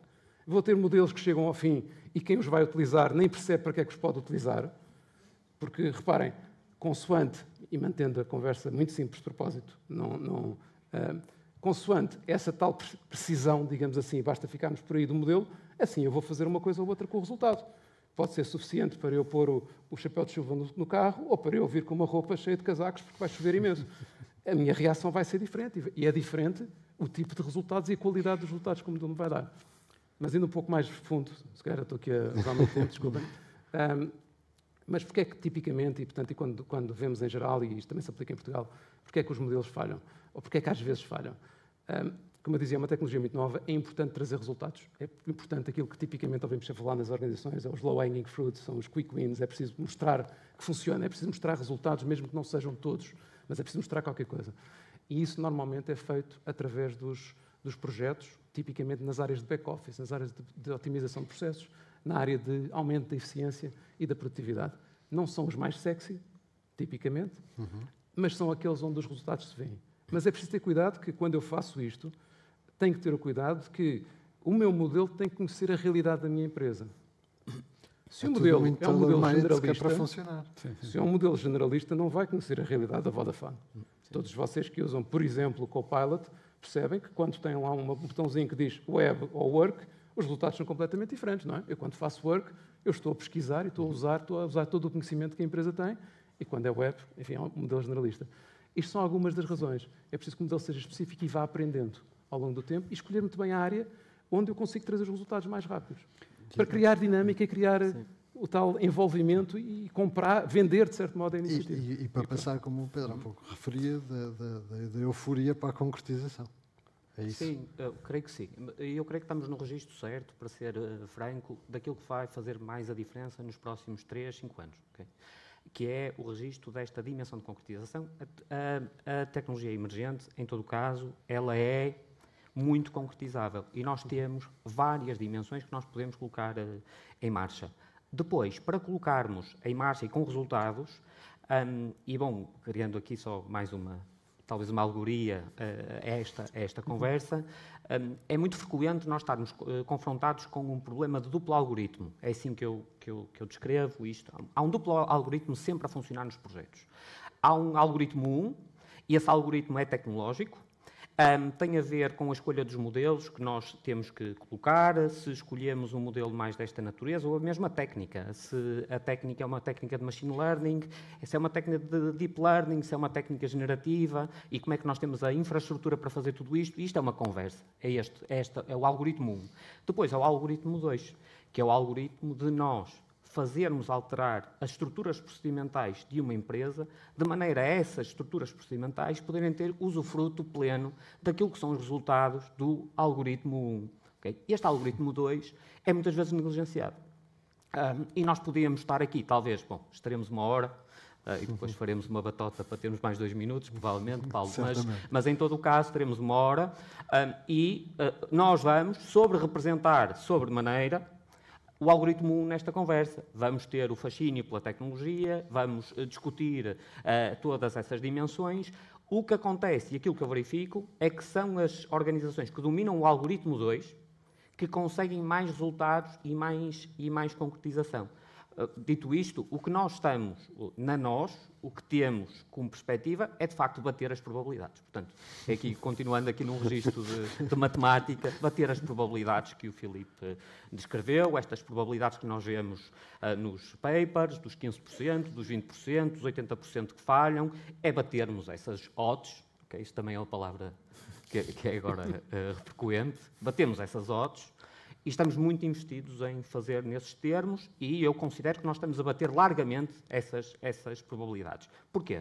vou ter modelos que chegam ao fim e quem os vai utilizar nem percebe para que é que os pode utilizar, porque, reparem, consoante, e mantendo a conversa muito simples de propósito, consoante essa tal precisão, digamos assim, basta ficarmos por aí do modelo, assim eu vou fazer uma coisa ou outra com o resultado. Pode ser suficiente para eu pôr o chapéu de chuva no carro ou para eu vir com uma roupa cheia de casacos porque vai chover imenso. A minha reação vai ser diferente e é diferente o tipo de resultados e a qualidade dos resultados que o modelo me vai dar. Mas indo um pouco mais fundo, se calhar estou aqui a usar muito tempo, desculpem, mas porquê é que tipicamente, e portanto quando vemos em geral, e isto também se aplica em Portugal, porquê é que os modelos falham? Ou porquê é que às vezes falham? Como eu dizia, é uma tecnologia muito nova, é importante trazer resultados. É importante aquilo que tipicamente ouvimos a falar nas organizações, é os low-hanging fruits, são os quick wins, é preciso mostrar que funciona, é preciso mostrar resultados, mesmo que não sejam todos, mas é preciso mostrar qualquer coisa. E isso normalmente é feito através dos projetos, tipicamente nas áreas de back-office, nas áreas de otimização de processos, na área de aumento da eficiência e da produtividade. Não são os mais sexy, tipicamente, mas são aqueles onde os resultados se veem. Mas é preciso ter cuidado que, quando eu faço isto, tenho que ter o cuidado de que o meu modelo tem que conhecer a realidade da minha empresa. Se o modelo é um modelo generalista, para funcionar. Se é um modelo generalista, não vai conhecer a realidade da Vodafone. Todos vocês que usam, por exemplo, o Copilot, percebem que quando tem lá um botãozinho que diz Web ou Work, os resultados são completamente diferentes, não é? Eu, quando faço Work, eu estou a pesquisar e estou a usar todo o conhecimento que a empresa tem, e quando é Web, enfim, é um modelo generalista. Isto são algumas das razões. É preciso que o modelo seja específico e vá aprendendo ao longo do tempo e escolher muito bem a área onde eu consigo trazer os resultados mais rápidos. Para criar dinâmica e criar o tal envolvimento e comprar, vender, de certo modo, a iniciativa. E para passar, como o Pedro há pouco referia, da euforia para a concretização. É isso? Sim, eu creio que sim. Eu creio que estamos no registro certo, para ser franco, daquilo que vai fazer mais a diferença nos próximos 3, 5 anos. Okay? Que é o registro desta dimensão de concretização. A tecnologia emergente, em todo o caso, ela é muito concretizável e nós temos várias dimensões que nós podemos colocar em marcha. Depois, para colocarmos em marcha e com resultados, e bom, criando aqui só mais uma talvez uma alegoria a esta conversa. É muito frequente nós estarmos confrontados com um problema de duplo algoritmo. É assim que eu descrevo isto. Há um duplo algoritmo sempre a funcionar nos projetos. Há um algoritmo 1, e esse algoritmo é tecnológico. Tem a ver com a escolha dos modelos que nós temos que colocar, se escolhemos um modelo mais desta natureza ou a mesma técnica. Se a técnica é uma técnica de machine learning, se é uma técnica de deep learning, se é uma técnica generativa e como é que nós temos a infraestrutura para fazer tudo isto. Isto é uma conversa. É o algoritmo 1. Depois há o algoritmo 2, que é o algoritmo de nós fazermos alterar as estruturas procedimentais de uma empresa, de maneira a essas estruturas procedimentais poderem ter usufruto pleno daquilo que são os resultados do algoritmo 1. Okay? Este algoritmo 2 é muitas vezes negligenciado. E nós podíamos estar aqui, talvez, estaremos uma hora, e depois faremos uma batota para termos mais 2 minutos, provavelmente, Paulo, mas em todo o caso teremos uma hora, e nós vamos sobre-representar sobremaneira o algoritmo 1 nesta conversa. Vamos ter o fascínio pela tecnologia, vamos discutir todas essas dimensões. O que acontece, e aquilo que eu verifico, é que são as organizações que dominam o algoritmo 2 que conseguem mais resultados e mais concretização. Dito isto, o que nós estamos, o que temos como perspectiva é, de facto, bater as probabilidades. Portanto, continuando aqui num registro de matemática, bater as probabilidades que o Filipe descreveu, estas probabilidades que nós vemos nos papers, dos 15%, dos 20%, dos 80% que falham, é batermos essas odds, okay? Isto também é uma palavra que é agora frequente, batemos essas odds, e estamos muito investidos em fazer nesses termos, e eu considero que nós estamos a bater largamente essas probabilidades. Porquê?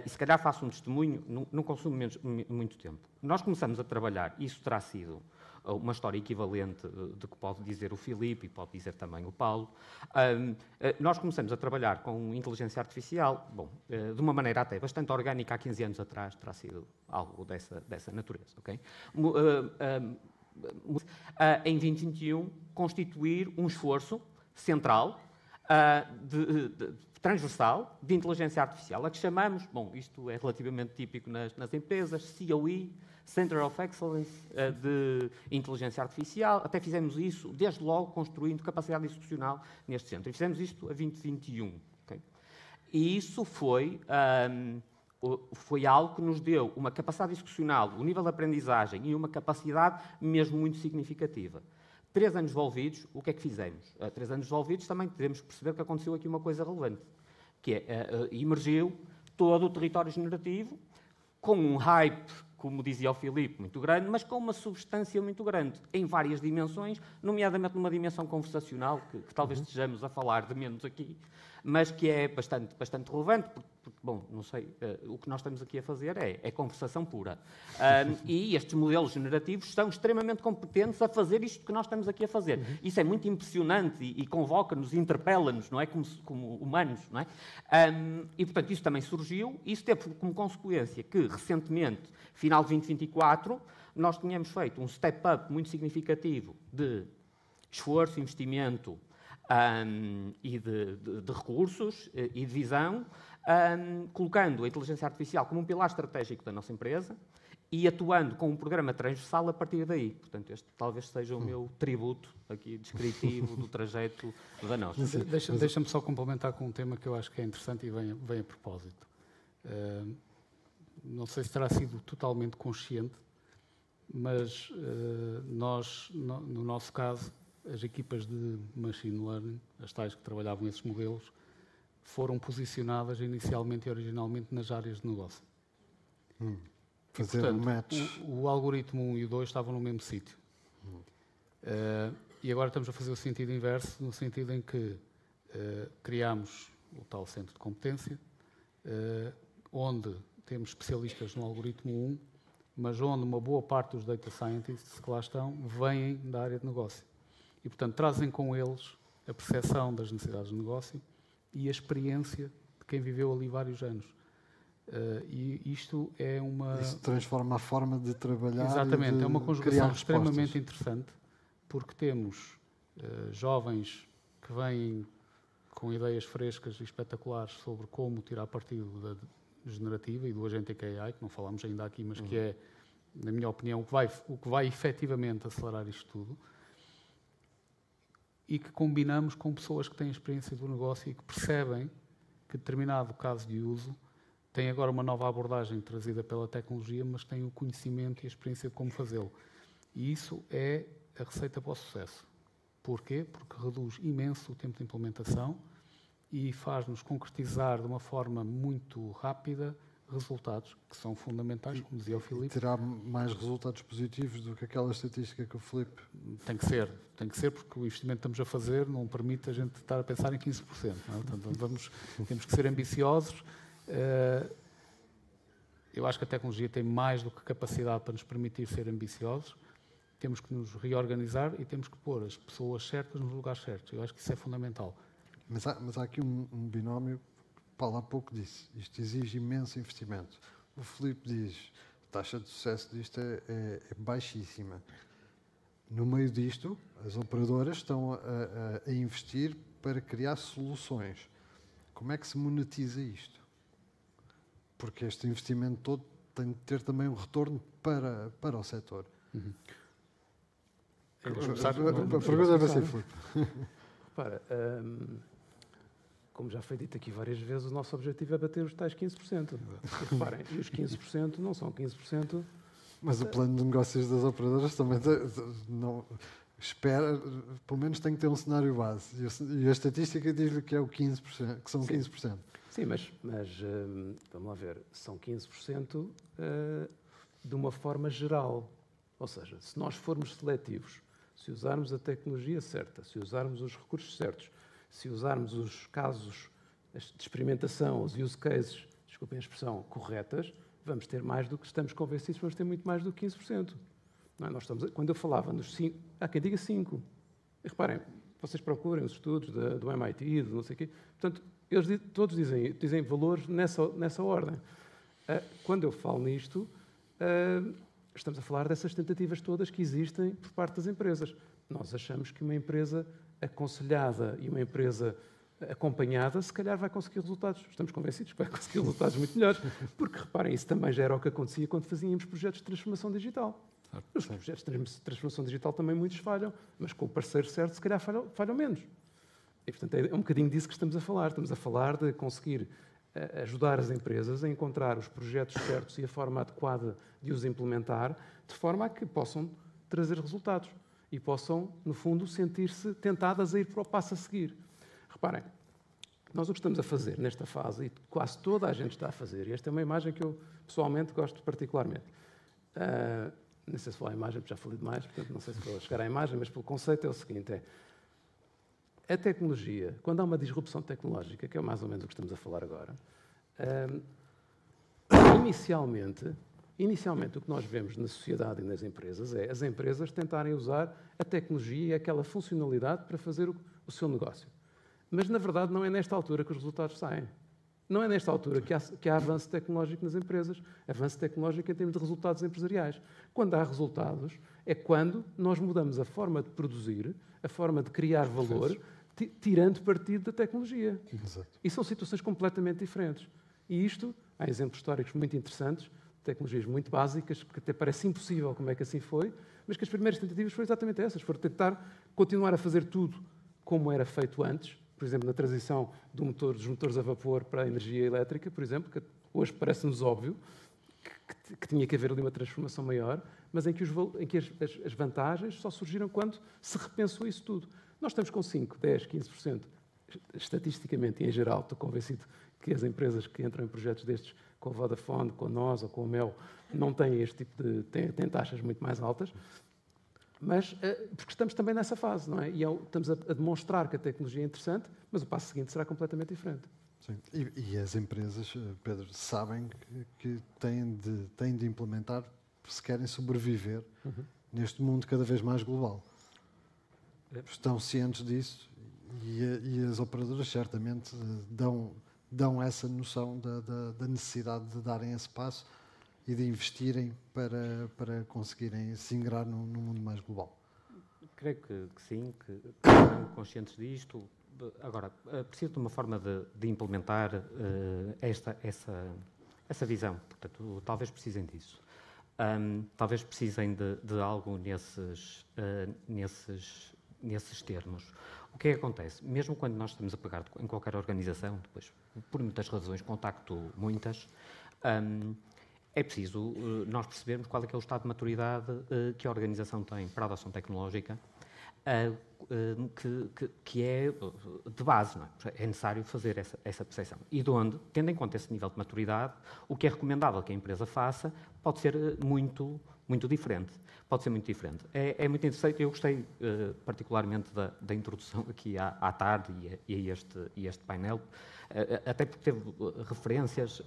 E se calhar faço um testemunho, não consumo muito tempo. Nós começamos a trabalhar, isso terá sido uma história equivalente de que pode dizer o Filipe e pode dizer também o Paulo. Nós começamos a trabalhar com inteligência artificial, de uma maneira até bastante orgânica, há 15 anos atrás terá sido algo dessa natureza. Okay? Em 2021, constituir um esforço central, transversal, de inteligência artificial, a que chamamos, isto é relativamente típico nas empresas, COE, Center of Excellence de Inteligência Artificial. Até fizemos isso, desde logo, construindo capacidade institucional neste centro. E fizemos isto a 2021. Okay? E isso foi algo que nos deu uma capacidade institucional, um nível de aprendizagem e uma capacidade mesmo muito significativa. 3 anos envolvidos, o que é que fizemos? 3 anos envolvidos também temos que perceber que aconteceu aqui uma coisa relevante, que emergiu todo o território generativo com um hype, como dizia o Filipe, muito grande, mas com uma substância muito grande, em várias dimensões, nomeadamente numa dimensão conversacional, que talvez estejamos a falar de menos aqui, mas que é bastante relevante, porque não sei, o que nós estamos aqui a fazer é conversação pura. E estes modelos generativos são extremamente competentes a fazer isto que nós estamos aqui a fazer. Isso é muito impressionante e convoca-nos, interpela-nos, não é? Como humanos, não é? E, portanto, isso também surgiu. Isso teve como consequência que, recentemente, final de 2024, nós tínhamos feito um step-up muito significativo de esforço, investimento e de recursos e de visão, colocando a inteligência artificial como um pilar estratégico da nossa empresa e atuando com um programa transversal a partir daí. Portanto, este talvez seja o meu tributo aqui descritivo do trajeto da nossa. Deixa-me só complementar com um tema que eu acho que é interessante e vem a propósito. Não sei se terá sido totalmente consciente, mas nós, no nosso caso, as equipas de machine learning, as tais que trabalhavam esses modelos, foram posicionadas inicialmente e originalmente nas áreas de negócio. Fazer um match. O algoritmo 1 e o 2 estavam no mesmo sítio. E agora estamos a fazer o sentido inverso, no sentido em que criamos o tal centro de competência, onde temos especialistas no algoritmo 1, mas onde uma boa parte dos data scientists que lá estão vêm da área de negócio. E, portanto, trazem com eles a percepção das necessidades de negócio e a experiência de quem viveu ali vários anos. E isto é uma... Isso transforma a forma de trabalhar. Exatamente, é uma conjugação extremamente respostas. interessante, porque temos jovens que vêm com ideias frescas e espetaculares sobre como tirar partido generativa e do Agentic AI, que não falamos ainda aqui, mas que é, na minha opinião, o que vai efetivamente acelerar isto tudo, e que combinamos com pessoas que têm experiência do negócio e que percebem que determinado caso de uso tem agora uma nova abordagem trazida pela tecnologia, mas tem o conhecimento e a experiência de como fazê-lo. E isso é a receita para o sucesso. Porquê? Porque reduz imenso o tempo de implementação e faz-nos concretizar de uma forma muito rápida resultados que são fundamentais, como dizia o Filipe. Terá mais resultados positivos do que aquela estatística que o Filipe... Tem que ser porque o investimento que estamos a fazer não permite a gente estar a pensar em 15%. Não é? Portanto, temos que ser ambiciosos. Eu acho que a tecnologia tem mais do que capacidade para nos permitir ser ambiciosos. Temos que nos reorganizar e temos que pôr as pessoas certas nos lugares certos. Eu acho que isso é fundamental. Mas há aqui um binómio. Paulo há pouco disse, isto exige imenso investimento. O Filipe diz, a taxa de sucesso disto é baixíssima. No meio disto, as operadoras estão a investir para criar soluções. Como é que se monetiza isto? Porque este investimento todo tem de ter também um retorno para o setor. A pergunta é para si, Filipe. Repara, como já foi dito aqui várias vezes, o nosso objetivo é bater os tais 15%. E reparem, e os 15% não são 15%... Mas o plano de negócios das operadoras também não espera, pelo menos tem que ter um cenário base. E a estatística diz-lhe que é o 15%, que são 15%. Sim, mas vamos lá ver, são 15% de uma forma geral. Ou seja, se nós formos seletivos, se usarmos a tecnologia certa, se usarmos os recursos certos, se usarmos os casos de experimentação, os use cases, desculpem a expressão, corretas, vamos ter mais do que estamos convencidos, vamos ter muito mais do que 15%. Não é? Quando eu falava nos 5, há quem diga 5. E reparem, vocês procurem os estudos do MIT, do não sei o quê. Portanto, eles todos dizem valores nessa ordem. Quando eu falo nisto, estamos a falar dessas tentativas todas que existem por parte das empresas. Nós achamos que uma empresa aconselhada e uma empresa acompanhada, se calhar vai conseguir resultados. Estamos convencidos que vai conseguir resultados muito melhores, porque, reparem, isso também já era o que acontecia quando fazíamos projetos de transformação digital. Os projetos de transformação digital também muitos falham, mas com o parceiro certo, se calhar falham menos. E, portanto, é um bocadinho disso que estamos a falar. Estamos a falar de conseguir ajudar as empresas a encontrar os projetos certos e a forma adequada de os implementar, de forma a que possam trazer resultados e possam, no fundo, sentir-se tentadas a ir para o passo a seguir. Reparem, nós o que estamos a fazer nesta fase, e quase toda a gente está a fazer, e esta é uma imagem que eu pessoalmente gosto particularmente. Não sei se vou à imagem, porque já falei demais, portanto não sei se vou chegar à imagem, mas pelo conceito é o seguinte, a tecnologia, quando há uma disrupção tecnológica, que é mais ou menos o que estamos a falar agora, inicialmente o que nós vemos na sociedade e nas empresas é as empresas tentarem usar a tecnologia e aquela funcionalidade para fazer o seu negócio. Mas, na verdade, não é nesta altura que os resultados saem. Não é nesta altura que há avanço tecnológico nas empresas, avanço tecnológico em termos de resultados empresariais. Quando há resultados, é quando nós mudamos a forma de produzir, a forma de criar valor, tirando partido da tecnologia. Exato. E são situações completamente diferentes. E isto, há exemplos históricos muito interessantes, tecnologias muito básicas, que até parece impossível como é que assim foi, mas que as primeiras tentativas foram exatamente essas, foram tentar continuar a fazer tudo como era feito antes, por exemplo, na transição dos motores a vapor para a energia elétrica, por exemplo, que hoje parece-nos óbvio que tinha que haver ali uma transformação maior, mas em que as vantagens só surgiram quando se repensou isso tudo. Nós estamos com 5, 10, 15%. Estatisticamente e em geral, estou convencido que as empresas que entram em projetos destes com a Vodafone, com a NOS ou com a Mel, não têm este tipo de... têm taxas muito mais altas, mas porque estamos também nessa fase, não é? E estamos a demonstrar que a tecnologia é interessante, mas o passo seguinte será completamente diferente. Sim. E as empresas, Pedro, sabem que têm de implementar se querem sobreviver neste mundo cada vez mais global. Estão cientes disso e as operadoras certamente dão essa noção da necessidade de darem esse passo e de investirem para conseguirem se ingrar num mundo mais global. Creio que sim, que estão conscientes disto. Agora, preciso de uma forma de implementar essa visão. Portanto, talvez precisem disso. Talvez precisem de algo nesses termos. O que é que acontece? Mesmo quando nós estamos a pegar em qualquer organização, depois, por muitas razões, contacto muitas, é preciso nós percebermos qual é que é o estado de maturidade que a organização tem para a adoção tecnológica, que é de base, não é? É necessário fazer essa percepção. E de onde, tendo em conta esse nível de maturidade, o que é recomendável que a empresa faça pode ser muito diferente. Pode ser muito diferente. É muito interessante, eu gostei particularmente da introdução aqui à tarde e a este painel, até porque teve referências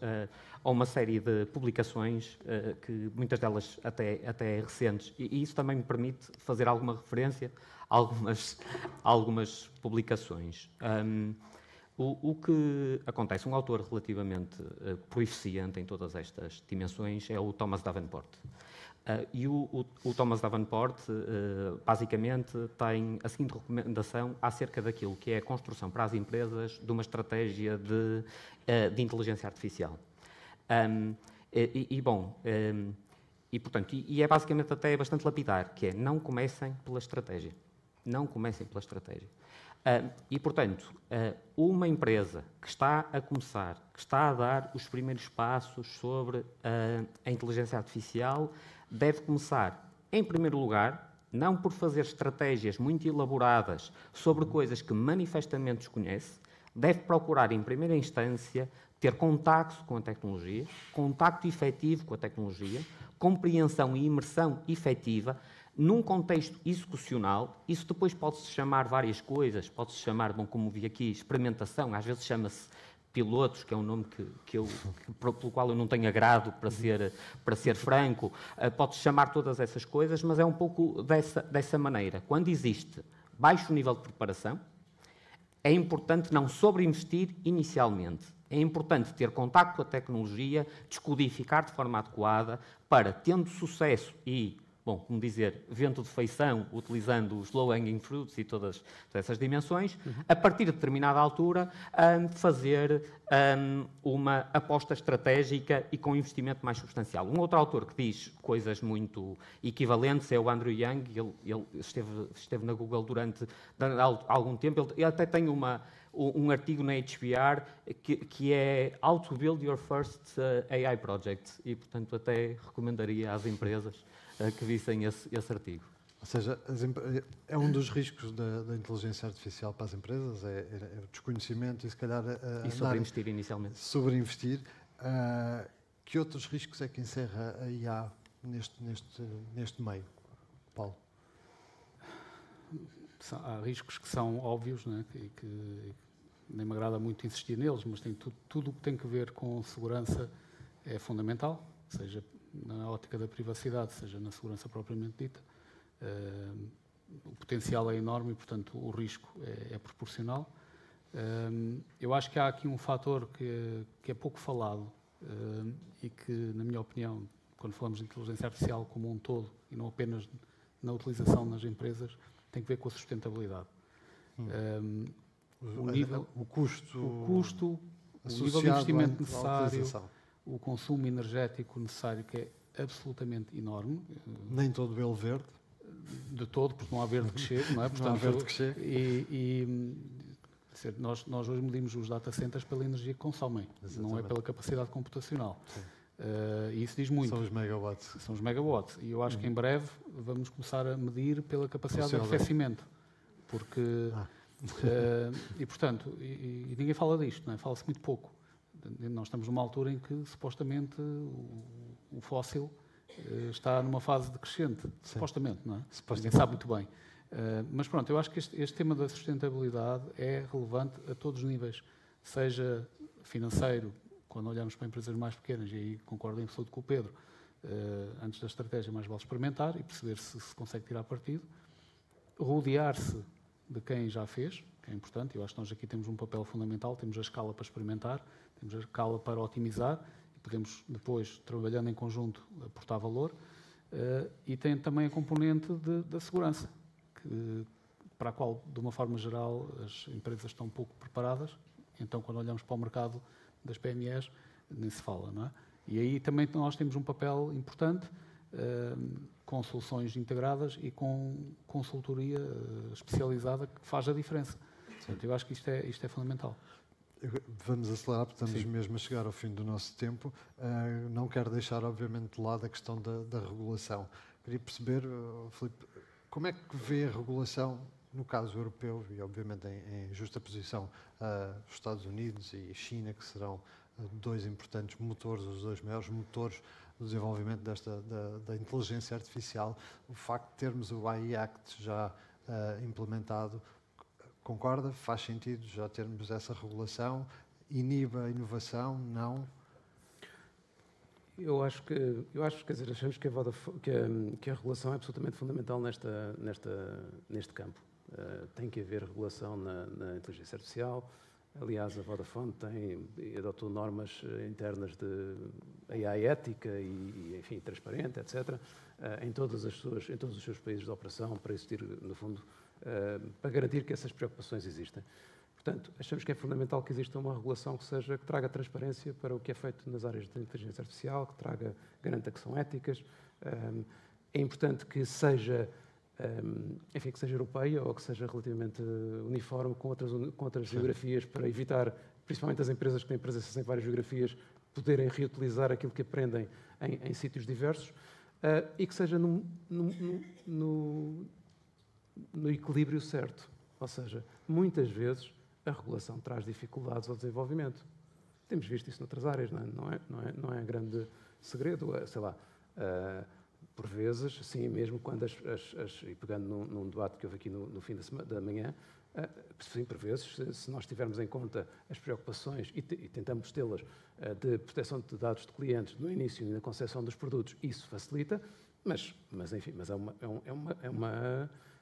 a uma série de publicações, que muitas delas até recentes, e isso também me permite fazer alguma referência a algumas publicações. O que acontece, um autor relativamente proeficiente em todas estas dimensões é o Thomas Davenport. E o Thomas Davenport, basicamente, tem a seguinte recomendação acerca daquilo que é a construção para as empresas de uma estratégia de inteligência artificial. Portanto, é basicamente até bastante lapidar, que é não comecem pela estratégia. Não comecem pela estratégia. Portanto, uma empresa que está a começar, que está a dar os primeiros passos sobre a inteligência artificial, deve começar, em primeiro lugar, não por fazer estratégias muito elaboradas sobre coisas que manifestamente desconhece, deve procurar, em primeira instância, ter contacto com a tecnologia, contacto efetivo com a tecnologia, compreensão e imersão efetiva, num contexto execucional. Isso depois pode-se chamar várias coisas, pode-se chamar, como vi aqui, experimentação, às vezes chama-se pilotos, que é um nome pelo qual eu não tenho agrado, para ser franco, pode-se chamar todas essas coisas, mas é um pouco dessa maneira. Quando existe baixo nível de preparação, é importante não sobreinvestir inicialmente. É importante ter contacto com a tecnologia, descodificar de forma adequada, para, tendo sucesso e, como dizer, vento de feição, utilizando os low-hanging fruits e todas essas dimensões, a partir de determinada altura, fazer uma aposta estratégica e com investimento mais substancial. Um outro autor que diz coisas muito equivalentes é o Andrew Yang. Ele esteve na Google durante algum tempo. Ele até tem um artigo na HBR que é How to Build Your First AI Project, e, portanto, até recomendaria às empresas que vissem esse artigo. Ou seja, é um dos riscos da inteligência artificial para as empresas, é o desconhecimento e, se calhar, e sobreinvestir inicialmente. Sobreinvestir. Que outros riscos é que encerra a IA neste meio, Paulo? Há riscos que são óbvios, né, que nem me agrada muito insistir neles, mas tem tudo o que tem que ver com segurança é fundamental, seja na ótica da privacidade, seja na segurança propriamente dita. O potencial é enorme e, portanto, o risco é proporcional. Eu acho que há aqui um fator que é pouco falado e que, na minha opinião, quando falamos de inteligência artificial como um todo e não apenas na utilização nas empresas, tem que ver com a sustentabilidade. O custo, o nível de investimento necessário, o consumo energético necessário, que é absolutamente enorme. Nem todo belo verde. De todo, porque não há verde que chegue, não é? Portanto, não há verde que chegue. Nós hoje medimos os data centers pela energia que consomem, não é pela capacidade computacional. E isso diz muito. São os megawatts. São os megawatts. E eu acho que em breve vamos começar a medir pela capacidade de arrefecimento. Porque... e, portanto, e ninguém fala disto, não é? Fala-se muito pouco. Nós estamos numa altura em que, supostamente, o fóssil está numa fase decrescente. Sim. Supostamente, não é? Ninguém sabe muito bem. Mas pronto, eu acho que este tema da sustentabilidade é relevante a todos os níveis, seja financeiro, quando olhamos para empresas mais pequenas, e aí concordo em absoluto com o Pedro, antes da estratégia mais vale experimentar e perceber se consegue tirar partido, rodear-se de quem já fez, que é importante. Eu acho que nós aqui temos um papel fundamental, temos a escala para experimentar, temos a escala para otimizar, e podemos depois, trabalhando em conjunto, aportar valor, e tem também a componente da segurança, para a qual, de uma forma geral, as empresas estão pouco preparadas. Então, quando olhamos para o mercado das PMEs, nem se fala, não é? E aí também nós temos um papel importante, com soluções integradas e com consultoria especializada que faz a diferença. Portanto, eu acho que isto é fundamental. Vamos acelerar, porque estamos Sim. mesmo a chegar ao fim do nosso tempo. Não quero deixar, obviamente, de lado a questão da regulação. Queria perceber, Filipe, como é que vê a regulação, no caso europeu, e obviamente em justa posição os Estados Unidos e China, que serão dois importantes motores, os dois maiores motores do desenvolvimento da inteligência artificial. O facto de termos o AI Act já implementado, concorda? Faz sentido já termos essa regulação? Inibe a inovação? Não? Eu acho que, quer dizer, achamos que a regulação é absolutamente fundamental neste campo. Tem que haver regulação na inteligência artificial. Aliás, a Vodafone adotou normas internas de AI ética e enfim, transparente, etc., em todos os seus países de operação, para existir, no fundo, para garantir que essas preocupações existem. Portanto, achamos que é fundamental que exista uma regulação que traga transparência para o que é feito nas áreas de inteligência artificial, que garanta que são éticas. É importante que seja, que seja europeia ou que seja relativamente uniforme com outras geografias, para evitar, principalmente as empresas que têm presença em várias geografias, poderem reutilizar aquilo que aprendem em sítios diversos, e que seja no equilíbrio certo. Ou seja, muitas vezes a regulação traz dificuldades ao desenvolvimento. Temos visto isso noutras áreas, não é grande segredo. Sei lá, por vezes, sim, mesmo quando e pegando num debate que houve aqui no fim da manhã, sim, por vezes, se nós tivermos em conta as preocupações e tentamos tê-las de proteção de dados de clientes no início e na concepção dos produtos, isso facilita, mas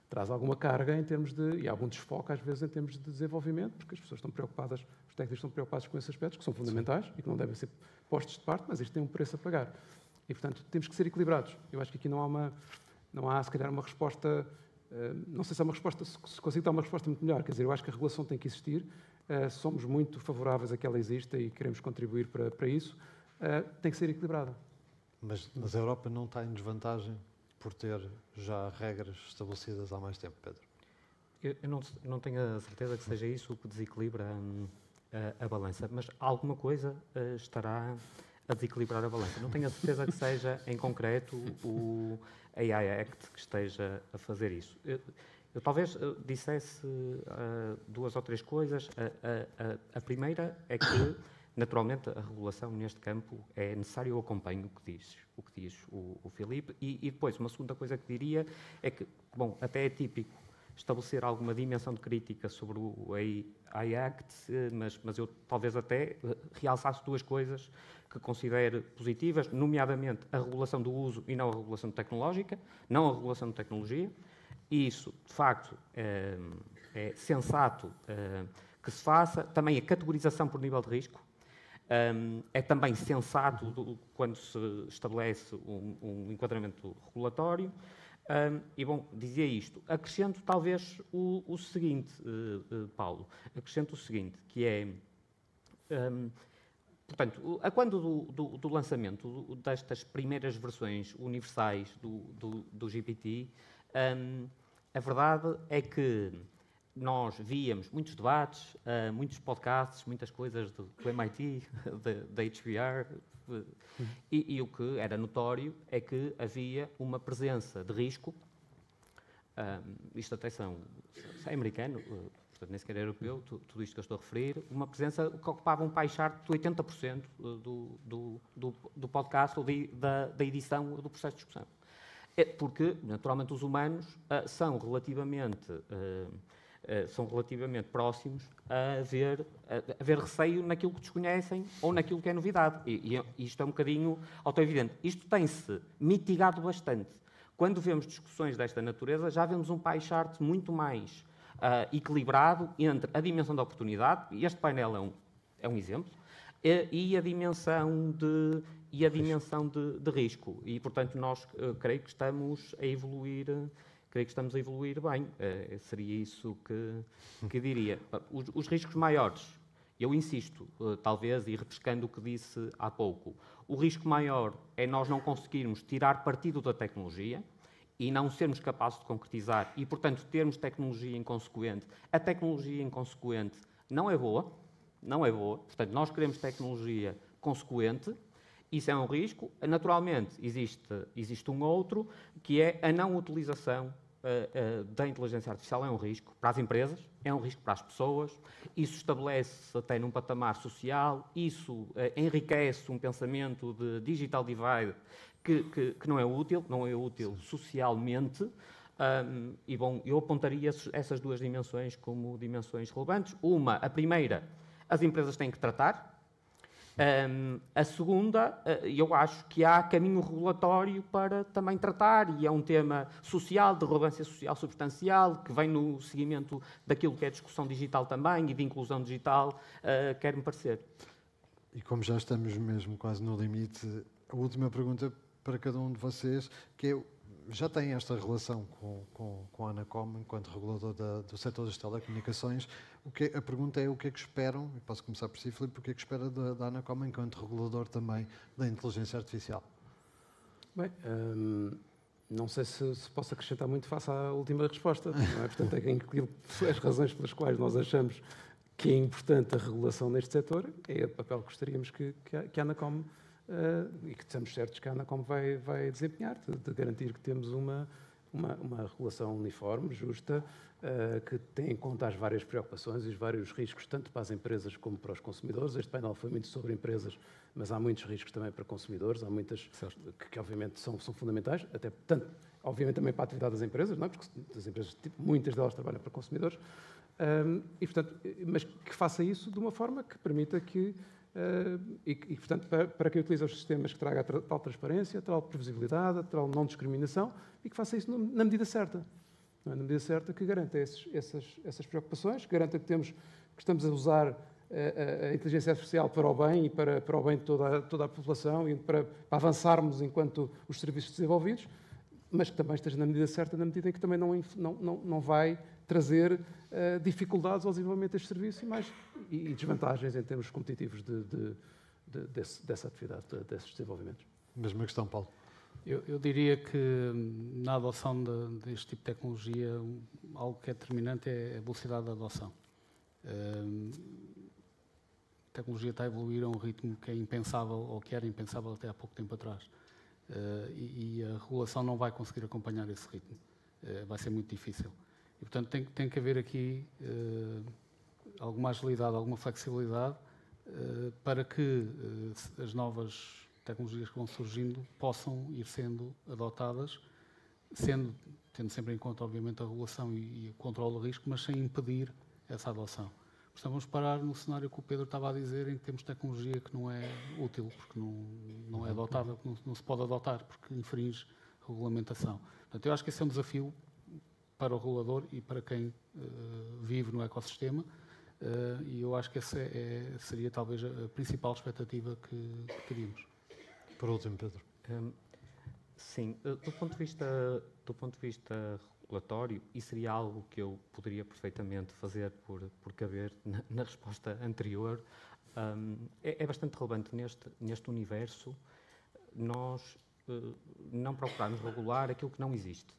traz alguma carga em termos e algum desfoque, às vezes, em termos de desenvolvimento, porque as pessoas estão preocupadas, os técnicos estão preocupados com esses aspectos, que são fundamentais e que não devem ser postos de parte, mas isto tem um preço a pagar. E, portanto, temos que ser equilibrados. Eu acho que aqui não há, se calhar, uma resposta, não sei se há uma resposta, se consigo dar uma resposta muito melhor. Quer dizer, eu acho que a regulação tem que existir, somos muito favoráveis a que ela exista e queremos contribuir para isso, tem que ser equilibrada. Mas a Europa não está em desvantagem por ter já regras estabelecidas há mais tempo, Pedro? Eu não tenho a certeza que seja isso o que desequilibra a balança, mas alguma coisa estará a desequilibrar a balança. Não tenho a certeza que seja, em concreto, o AI Act que esteja a fazer isso. Eu talvez dissesse duas ou três coisas. A primeira é que, naturalmente, a regulação neste campo é necessária. Eu acompanho o que diz o Filipe. E depois, uma segunda coisa que diria é que, bom, até é típico estabelecer alguma dimensão de crítica sobre o AI Act, mas eu talvez até realçasse duas coisas que considero positivas, nomeadamente a regulação do uso e não a regulação tecnológica, não a regulação de tecnologia. E isso, de facto, é sensato que se faça. Também a categorização por nível de risco. É também sensato quando se estabelece um enquadramento regulatório. E, bom, dizia isto. Acrescento talvez o seguinte, Paulo, acrescento o seguinte, que é, portanto, a quando do lançamento destas primeiras versões universais do GPT, a verdade é que nós víamos muitos debates, muitos podcasts, muitas coisas do MIT, da HBR, e o que era notório é que havia uma presença de risco, isto atenção, é americano, portanto nem sequer é europeu, tudo isto que eu estou a referir, uma presença que ocupava um pie chart de 80% do podcast ou da edição do processo de discussão. Porque, naturalmente, os humanos são relativamente próximos a haver receio naquilo que desconhecem ou naquilo que é novidade. E isto é um bocadinho autoevidente. Isto tem-se mitigado bastante. Quando vemos discussões desta natureza, já vemos um pie chart muito mais equilibrado entre a dimensão da oportunidade, e este painel é um exemplo, e a dimensão de risco. E, portanto, nós creio que estamos a evoluir bem. Seria isso que diria. Os riscos maiores, eu insisto, talvez, e repescando o que disse há pouco, O risco maior é nós não conseguirmos tirar partido da tecnologia e não sermos capazes de concretizar e, portanto, termos tecnologia inconsequente. A tecnologia inconsequente não é boa, não é boa. Portanto, nós queremos tecnologia consequente. Isso é um risco. Naturalmente, existe um outro, que é a não utilização da inteligência artificial. É um risco para as empresas, é um risco para as pessoas. Isso estabelece até num patamar social, isso enriquece um pensamento de digital divide que não é útil socialmente. E, bom, eu apontaria essas duas dimensões como dimensões relevantes. A primeira, as empresas têm que tratar. A segunda, eu acho que há caminho regulatório para também tratar, e é um tema social, de relevância social substancial, que vem no seguimento daquilo que é discussão digital também e de inclusão digital, quer-me parecer. E como já estamos mesmo quase no limite, a última pergunta para cada um de vocês, que é, já tem esta relação com a Anacom enquanto regulador do setor das telecomunicações. A pergunta é o que é que esperam, e posso começar por si, Filipe, o que é que espera da Anacom enquanto regulador também da inteligência artificial? Bem, não sei se posso acrescentar muito face à última resposta, não é? Portanto, as razões pelas quais nós achamos que é importante a regulação neste setor é o papel que gostaríamos que a Anacom e que estamos certos que a Anacom vai desempenhar, de garantir que temos uma regulação uniforme, justa, que tem em conta as várias preocupações e os vários riscos, tanto para as empresas como para os consumidores. Este painel foi muito sobre empresas, mas há muitos riscos também para consumidores, há muitas que obviamente são fundamentais, até tanto, obviamente também para a atividade das empresas, não é? Porque as empresas, muitas delas trabalham para consumidores, e portanto, mas que faça isso de uma forma que permita que portanto, para quem utiliza os sistemas, que traga tal transparência, tal previsibilidade, tal não discriminação, e que faça isso na medida certa. Não é? Na medida certa, que garanta essas preocupações, que garanta que estamos a usar a inteligência artificial para o bem e para o bem de toda a população e para avançarmos enquanto os serviços desenvolvidos, mas que também esteja na medida certa, na medida em que também não vai trazer dificuldades ao desenvolvimento deste serviço e desvantagens em termos competitivos dessa atividade, desses desenvolvimentos. Mesma questão, Paulo. Eu diria que na adoção deste tipo de tecnologia, algo que é determinante é a velocidade da adoção. A tecnologia está a evoluir a um ritmo que é impensável, ou que era impensável até há pouco tempo atrás. E a regulação não vai conseguir acompanhar esse ritmo. Vai ser muito difícil. E, portanto, tem que haver aqui alguma agilidade, alguma flexibilidade para que as novas tecnologias que vão surgindo possam ir sendo adotadas, tendo sempre em conta, obviamente, a regulação e o controle do risco, mas sem impedir essa adoção. Portanto, vamos parar no cenário que o Pedro estava a dizer, em que temos tecnologia que não é útil, porque não é adotável, não se pode adotar, porque infringe regulamentação. Portanto, eu acho que esse é um desafio para o regulador e para quem vive no ecossistema, e eu acho que essa seria talvez a principal expectativa que teríamos. Por último, Pedro. Sim, do ponto de vista regulatório, isso seria algo que eu poderia perfeitamente fazer por caber na resposta anterior. É bastante relevante neste universo nós não procurarmos regular aquilo que não existe.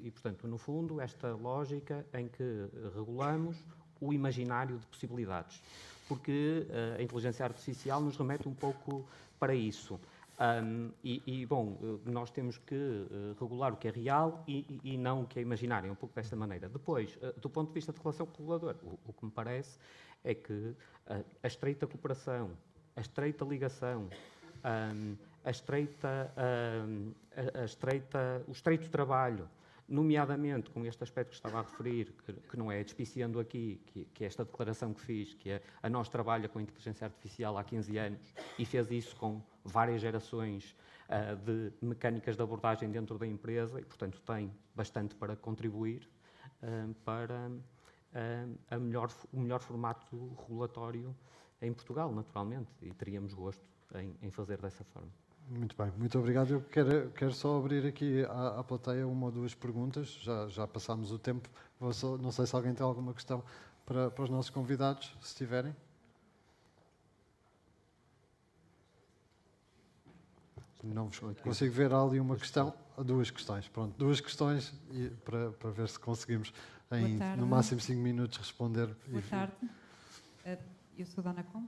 E, portanto, no fundo, esta lógica em que regulamos o imaginário de possibilidades, porque a inteligência artificial nos remete um pouco para isso. Bom, nós temos que regular o que é real e não o que é imaginário, um pouco desta maneira. Depois, do ponto de vista de relação com o regulador, o que me parece é que a estreita cooperação, a estreita ligação, o estreito trabalho, nomeadamente com este aspecto que estava a referir, que não é despiciando aqui, que é esta declaração que fiz, que é a nós trabalha com a inteligência artificial há 15 anos e fez isso com várias gerações de mecânicas de abordagem dentro da empresa e, portanto, tem bastante para contribuir para o melhor formato regulatório em Portugal, naturalmente, e teríamos gosto em fazer dessa forma. Muito bem, muito obrigado. Eu quero só abrir aqui à plateia uma ou duas perguntas. Já passámos o tempo. Não sei se alguém tem alguma questão para os nossos convidados, se tiverem. Não vos consigo ver ali uma questão, duas questões. Pronto, duas questões para ver se conseguimos em no máximo 5 minutos responder. Boa tarde, eu sou Dona Com.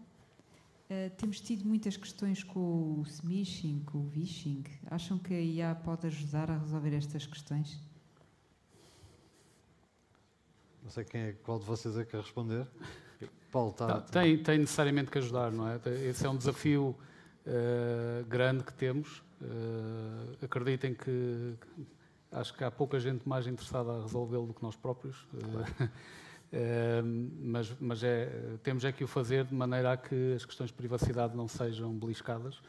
Temos tido muitas questões com o smishing, com o vishing. Acham que a IA pode ajudar a resolver estas questões? Não sei qual de vocês é que quer responder. Paulo, tem necessariamente que ajudar, não é? Esse é um desafio grande que temos. Acreditem que acho que há pouca gente mais interessada a resolvê-lo do que nós próprios. Mas temos que o fazer de maneira a que as questões de privacidade não sejam beliscadas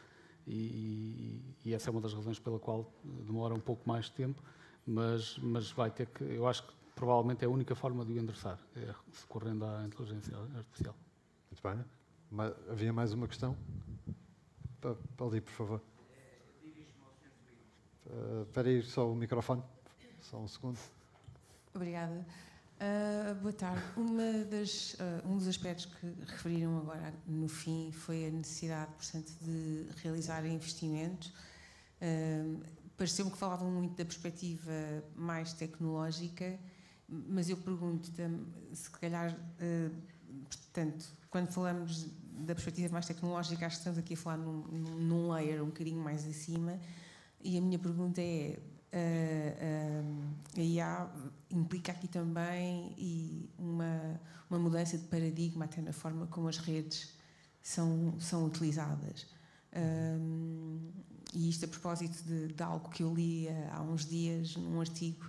e essa é uma das razões pela qual demora um pouco mais de tempo, mas vai ter que, eu acho que provavelmente é a única forma de o endereçar, recorrendo à inteligência artificial. Muito bem. Havia mais uma questão? Ali, por favor. Espera aí só o microfone, só um segundo. Obrigada. Boa tarde. Um dos aspectos que referiram agora no fim foi a necessidade, portanto, de realizar investimentos. Pareceu-me que falavam muito da perspectiva mais tecnológica, mas eu pergunto, se calhar, portanto, quando falamos da perspectiva mais tecnológica, acho que estamos aqui a falar num layer um bocadinho mais acima, e a minha pergunta é: a IA implica aqui também uma mudança de paradigma até na forma como as redes são utilizadas. E isto a propósito de algo que eu li há uns dias num artigo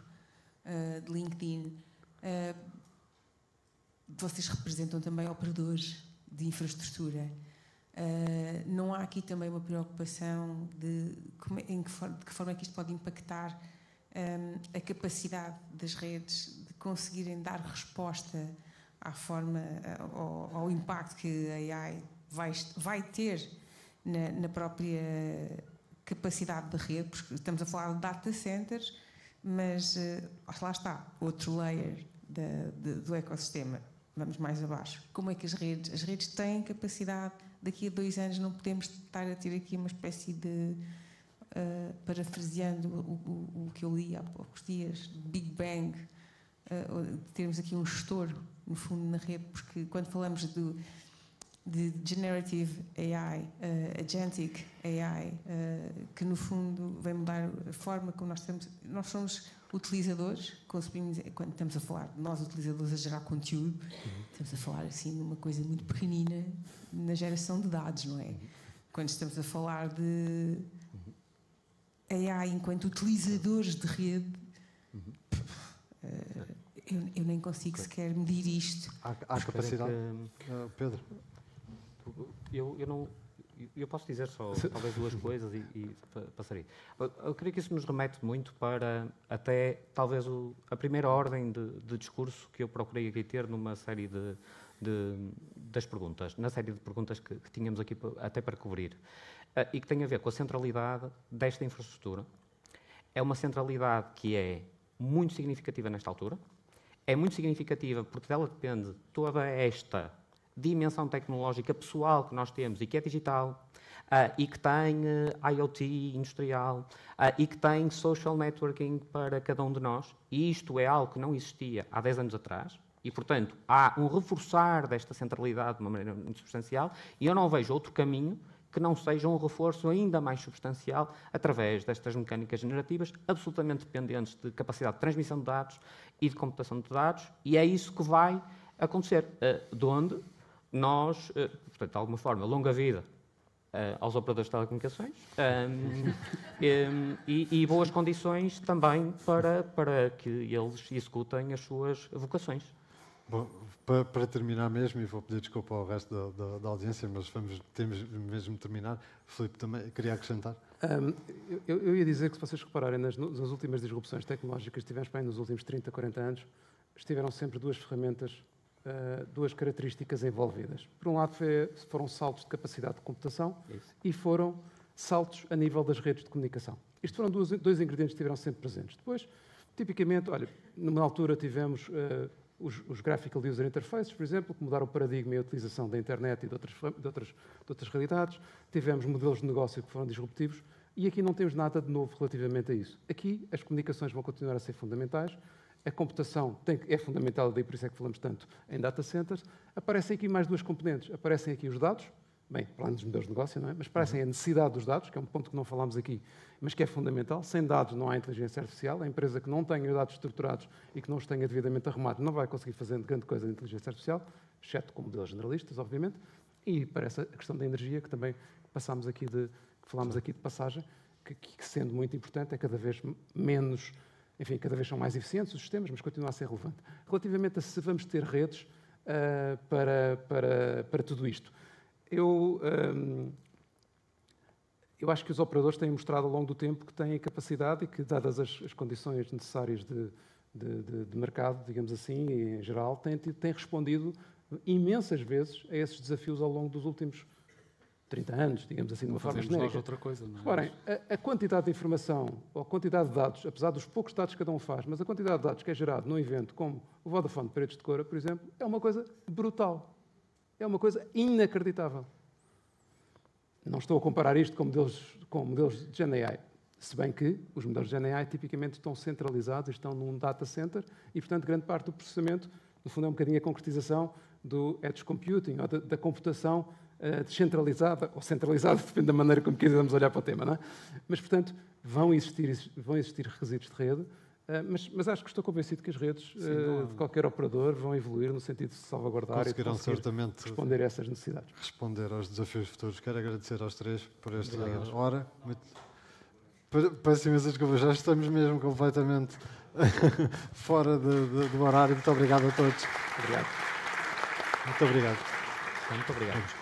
de LinkedIn. Vocês representam também operadores de infraestrutura. Não há aqui também uma preocupação de que forma é que isto pode impactar a capacidade das redes de conseguirem dar resposta ao impacto que a AI vai ter na própria capacidade da rede, porque estamos a falar de data centers, mas lá está, outro layer do ecossistema. Vamos mais abaixo. Como é que as redes têm capacidade? Daqui a 2 anos não podemos estar a ter aqui uma espécie de, parafraseando o que eu li há poucos dias, Big Bang, termos aqui um estouro, no fundo, na rede, porque quando falamos de Generative AI, Agentic AI, que no fundo vem mudar a forma como nós somos utilizadores, consumimos, quando estamos a falar de nós utilizadores a gerar conteúdo, estamos a falar assim de uma coisa muito pequenina na geração de dados, não é? Quando estamos a falar de AI enquanto utilizadores de rede, eu nem consigo sequer medir isto. Há capacidade? Pedro? Eu posso dizer só talvez 2 coisas e passaria. Eu creio que isso nos remete muito para até talvez a primeira ordem de discurso que eu procurei aqui ter numa série das perguntas, na série de perguntas que tínhamos aqui até para cobrir, e que tem a ver com a centralidade desta infraestrutura. É uma centralidade que é muito significativa nesta altura, é muito significativa porque dela depende toda esta dimensão tecnológica pessoal que nós temos e que é digital, e que tem IoT industrial, e que tem social networking para cada um de nós, e isto é algo que não existia há 10 anos atrás, e, portanto, há um reforçar desta centralidade de uma maneira muito substancial, e eu não vejo outro caminho que não seja um reforço ainda mais substancial através destas mecânicas generativas, absolutamente dependentes de capacidade de transmissão de dados e de computação de dados, e é isso que vai acontecer, de onde nós, portanto, de alguma forma, longa vida aos operadores de telecomunicações e boas condições também para que eles executem as suas vocações. Bom, para terminar mesmo, e vou pedir desculpa ao resto da audiência, mas temos mesmo de terminar. Filipe, também queria acrescentar. Eu ia dizer que, se vocês repararem nas últimas disrupções tecnológicas que tivemos bem nos últimos 30, 40 anos, estiveram sempre 2 ferramentas, 2 características envolvidas. Por um lado, foram saltos de capacidade de computação. Isso. E foram saltos a nível das redes de comunicação. Isto foram 2 ingredientes que estiveram sempre presentes. Depois, tipicamente, olha, numa altura tivemos os Graphical User Interfaces, por exemplo, que mudaram o paradigma e a utilização da internet e de outras realidades. Tivemos modelos de negócio que foram disruptivos E aqui não temos nada de novo relativamente a isso. Aqui as comunicações vão continuar a ser fundamentais, a computação é fundamental, daí por isso é que falamos tanto em data centers. Aparecem aqui mais duas componentes. Aparecem aqui os dados, bem, para além dos modelos de negócio, não é? Mas aparecem a necessidade dos dados, que é um ponto que não falámos aqui, mas que é fundamental. Sem dados não há inteligência artificial. A empresa que não tenha dados estruturados e que não os tenha devidamente arrumados não vai conseguir fazer grande coisa de inteligência artificial, exceto com modelos generalistas, obviamente. E parece a questão da energia, que também falámos aqui de passagem, que sendo muito importante, é cada vez menos, enfim, cada vez são mais eficientes os sistemas, mas continua a ser relevante. Relativamente a se vamos ter redes para tudo isto, eu acho que os operadores têm mostrado ao longo do tempo que têm a capacidade e que, dadas as condições necessárias de mercado, digamos assim, e em geral, têm respondido imensas vezes a esses desafios ao longo dos últimos 30 anos, digamos assim, de uma forma genérica. Outra coisa, não é? Reparem, a quantidade de informação, ou a quantidade de dados, apesar dos poucos dados que cada um faz, mas a quantidade de dados que é gerado num evento como o Vodafone de Paredes de Coura, por exemplo, é uma coisa brutal. É uma coisa inacreditável. Não estou a comparar isto com modelos de GenAI, se bem que os modelos de GenAI tipicamente estão centralizados, estão num data center e, portanto, grande parte do processamento, no fundo, é um bocadinho a concretização do edge computing, ou da computação descentralizada, ou centralizada, depende da maneira como quisermos olhar para o tema, não é? Mas, portanto, vão existir resíduos de rede, mas acho que estou convencido que as redes de qualquer operador vão evoluir no sentido de salvaguardar e de certamente responder a essas necessidades. Responder aos desafios futuros. Quero agradecer aos três por esta hora. Peço imensas desculpas, já estamos mesmo completamente fora do horário. Muito obrigado a todos. Obrigado. Muito obrigado. Muito obrigado.